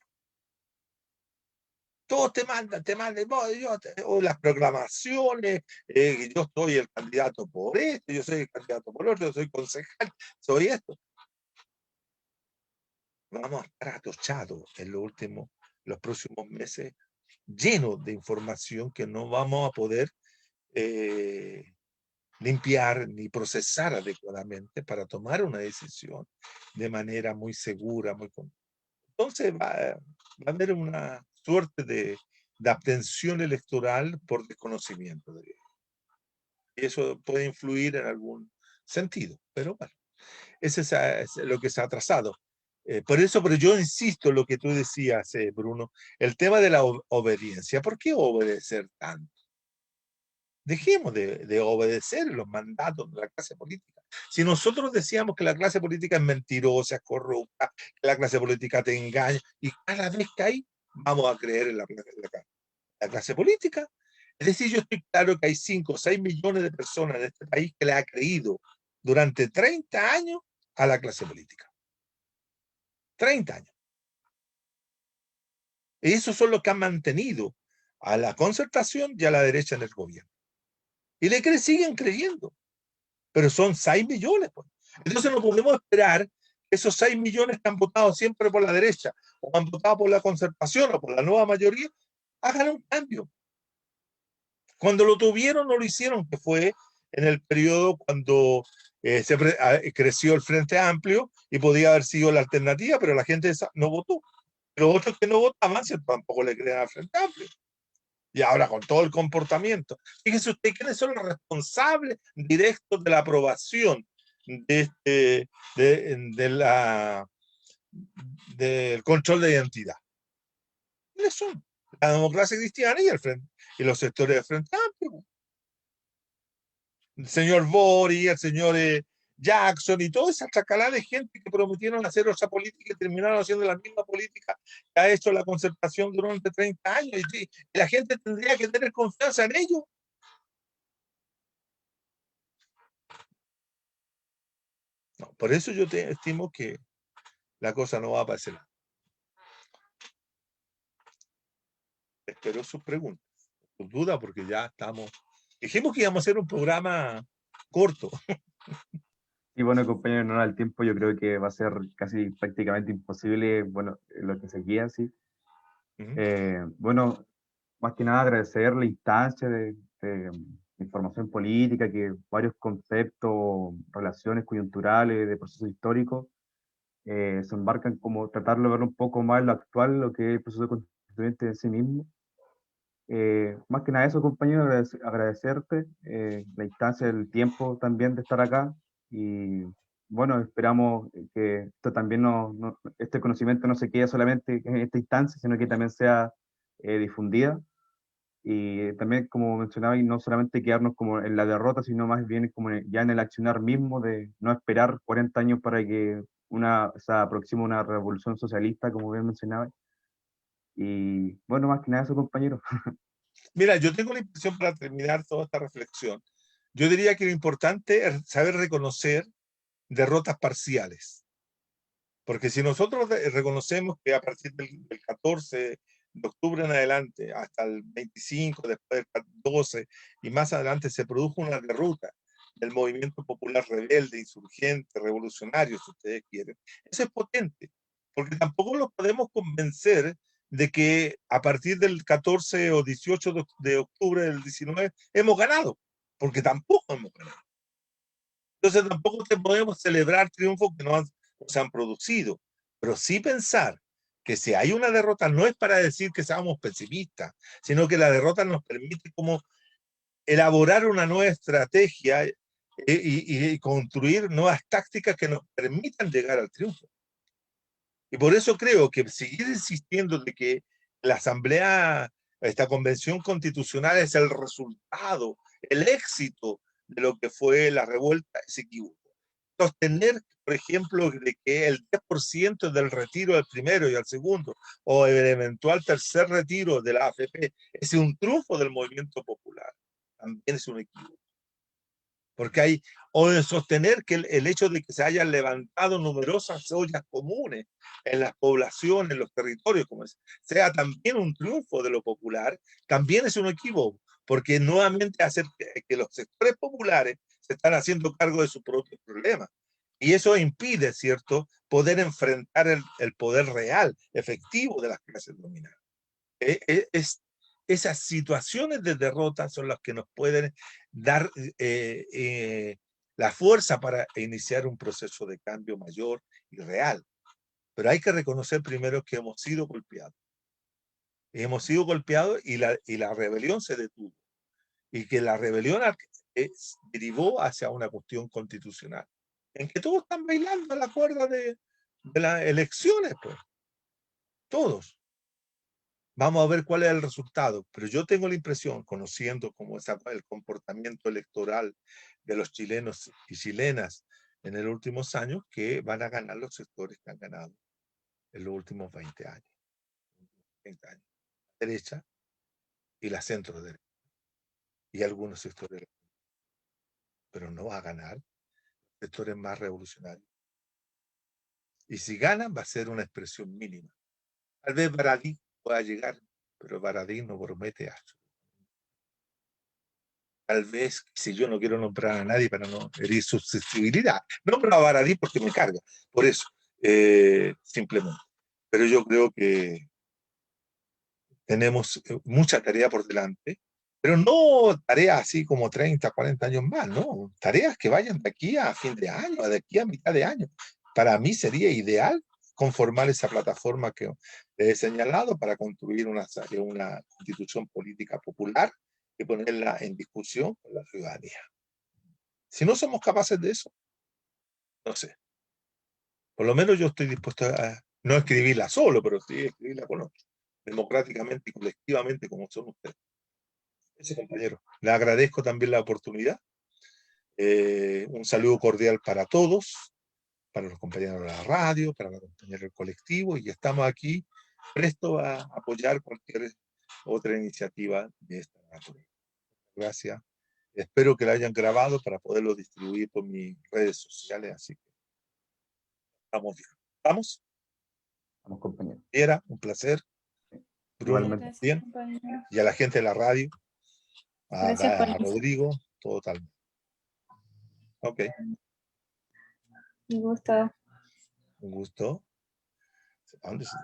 Todos te mandan, o las proclamaciones, yo soy el candidato por esto, yo soy el candidato por otro, yo soy concejal, soy esto. Vamos a estar atochados en los próximos meses, llenos de información que no vamos a poder limpiar ni procesar adecuadamente para tomar una decisión de manera muy segura, muy completa. Entonces va a haber una suerte de abstención electoral por desconocimiento. Y eso puede influir en algún sentido, pero bueno, eso es lo que se ha atrasado. Pero yo insisto en lo que tú decías, Bruno, el tema de la obediencia. ¿Por qué obedecer tanto? Dejemos de obedecer los mandatos de la clase política. Si nosotros decíamos que la clase política es mentirosa, es corrupta, que la clase política te engaña, y cada vez que hay, vamos a creer en la clase política. Es decir, yo estoy claro que hay 5 o 6 millones de personas en este país que le ha creído durante 30 años a la clase política. 30 años. Y esos son los que han mantenido a la concertación y a la derecha en el gobierno. Y siguen creyendo. Pero son 6 millones. Pues. Entonces no podemos esperar que esos 6 millones que han votado siempre por la derecha, o han votado por la concertación o por la nueva mayoría, hagan un cambio. Cuando lo tuvieron, no lo hicieron, que fue en el periodo cuando creció el Frente Amplio y podía haber sido la alternativa, pero la gente no votó. Los otros que no votaban tampoco le creen al Frente Amplio. Y ahora con todo el comportamiento. Fíjese usted quiénes son los responsables directos de la aprobación del control de identidad. ¿Quiénes son? La democracia cristiana y los sectores del Frente Amplio. El señor Boric, el señor Jackson y toda esa chacalada de gente que prometieron hacer otra política y terminaron haciendo la misma política que ha hecho la concertación durante 30 años. Y la gente tendría que tener confianza en ellos. No, por eso yo estimo que la cosa no va a pasar. Espero sus preguntas, sus dudas, porque ya estamos... Dijimos que íbamos a hacer un programa corto. Y bueno, compañero, en honor al tiempo, yo creo que va a ser casi prácticamente imposible, bueno, lo que seguía, sí. Bueno, más que nada agradecer la instancia de información política, que varios conceptos, relaciones coyunturales, de procesos históricos, se embarcan como tratar de ver un poco más lo actual, lo que es el proceso constituyente en sí mismo. Más que nada eso, compañero, agradecerte la instancia, el tiempo también de estar acá y bueno, esperamos que esto también este conocimiento no se quede solamente en esta instancia, sino que también sea difundida y también, como mencionaba, y no solamente quedarnos como en la derrota, sino más bien como ya en el accionar mismo de no esperar 40 años para que se aproxime una revolución socialista, como bien mencionaba. Y bueno, más que nada eso, compañero. Mira, yo tengo la impresión, para terminar toda esta reflexión, yo diría que lo importante es saber reconocer derrotas parciales. Porque si nosotros reconocemos que a partir del 14 de octubre en adelante, hasta el 25, después del 12, y más adelante se produjo una derrota del movimiento popular rebelde, insurgente, revolucionario, si ustedes quieren, eso es potente, porque tampoco lo podemos convencer de que a partir del 14 o 18 de octubre del 19 hemos ganado, porque tampoco hemos ganado. Entonces tampoco podemos celebrar triunfos que no se han producido, pero sí pensar que si hay una derrota no es para decir que seamos pesimistas, sino que la derrota nos permite como elaborar una nueva estrategia y construir nuevas tácticas que nos permitan llegar al triunfo. Y por eso creo que seguir insistiendo de que la Asamblea, esta convención constitucional es el resultado, el éxito de lo que fue la revuelta, es equívoco. Sostener, por ejemplo, de que el 10% del retiro del primero y el segundo, o el eventual tercer retiro de la AFP, es un triunfo del movimiento popular, también es un equívoco. Porque hay, o de sostener que el hecho de que se hayan levantado numerosas ollas comunes en las poblaciones, en los territorios, como sea también un triunfo de lo popular, también es un equívoco, porque nuevamente hace que los sectores populares se están haciendo cargo de sus propios problemas. Y eso impide, ¿cierto?, poder enfrentar el poder real, efectivo de las clases dominantes. Esas situaciones de derrota son las que nos pueden dar la fuerza para iniciar un proceso de cambio mayor y real. Pero hay que reconocer primero que hemos sido golpeados. Hemos sido golpeados y la rebelión se detuvo. Y que la rebelión derivó hacia una cuestión constitucional, en que todos están bailando a la cuerda de las elecciones, pues. Todos. Vamos a ver cuál es el resultado, pero yo tengo la impresión, conociendo cómo es el comportamiento electoral de los chilenos y chilenas en los últimos años, que van a ganar los sectores que han ganado en los últimos 20 años. 30 años. La derecha y la centro derecha. Y algunos sectores. Pero no va a ganar sectores más revolucionarios. Y si ganan, va a ser una expresión mínima. Tal vez Baradí pueda llegar, pero Baradí no promete algo. Tal vez, si yo no quiero nombrar a nadie para no herir susceptibilidad, nombro a Baradí porque me carga, por eso, simplemente. Pero yo creo que tenemos mucha tarea por delante, Pero no tareas así como 30, 40 años más, no. Tareas que vayan de aquí a fin de año, de aquí a mitad de año. Para mí sería ideal conformar esa plataforma que he señalado para construir una constitución política popular y ponerla en discusión con la ciudadanía. Si no somos capaces de eso, no sé. Por lo menos yo estoy dispuesto a no escribirla solo, pero sí escribirla con otros, democráticamente y colectivamente como son ustedes. Ese compañero. Le agradezco también la oportunidad. Un saludo cordial para todos, para los compañeros de la radio, para los compañeros del colectivo, y estamos aquí prestos a apoyar cualquier otra iniciativa de esta naturaleza. Gracias. Espero que la hayan grabado para poderlo distribuir por mis redes sociales, así que estamos bien. ¿Vamos? Vamos, compañero. Era un placer. Bruno, Igualmente. bien. compañero. Y a la gente de la radio, Gracias por a Rodrigo, totalmente. Ok, el gusto. un gusto. ¿A dónde se-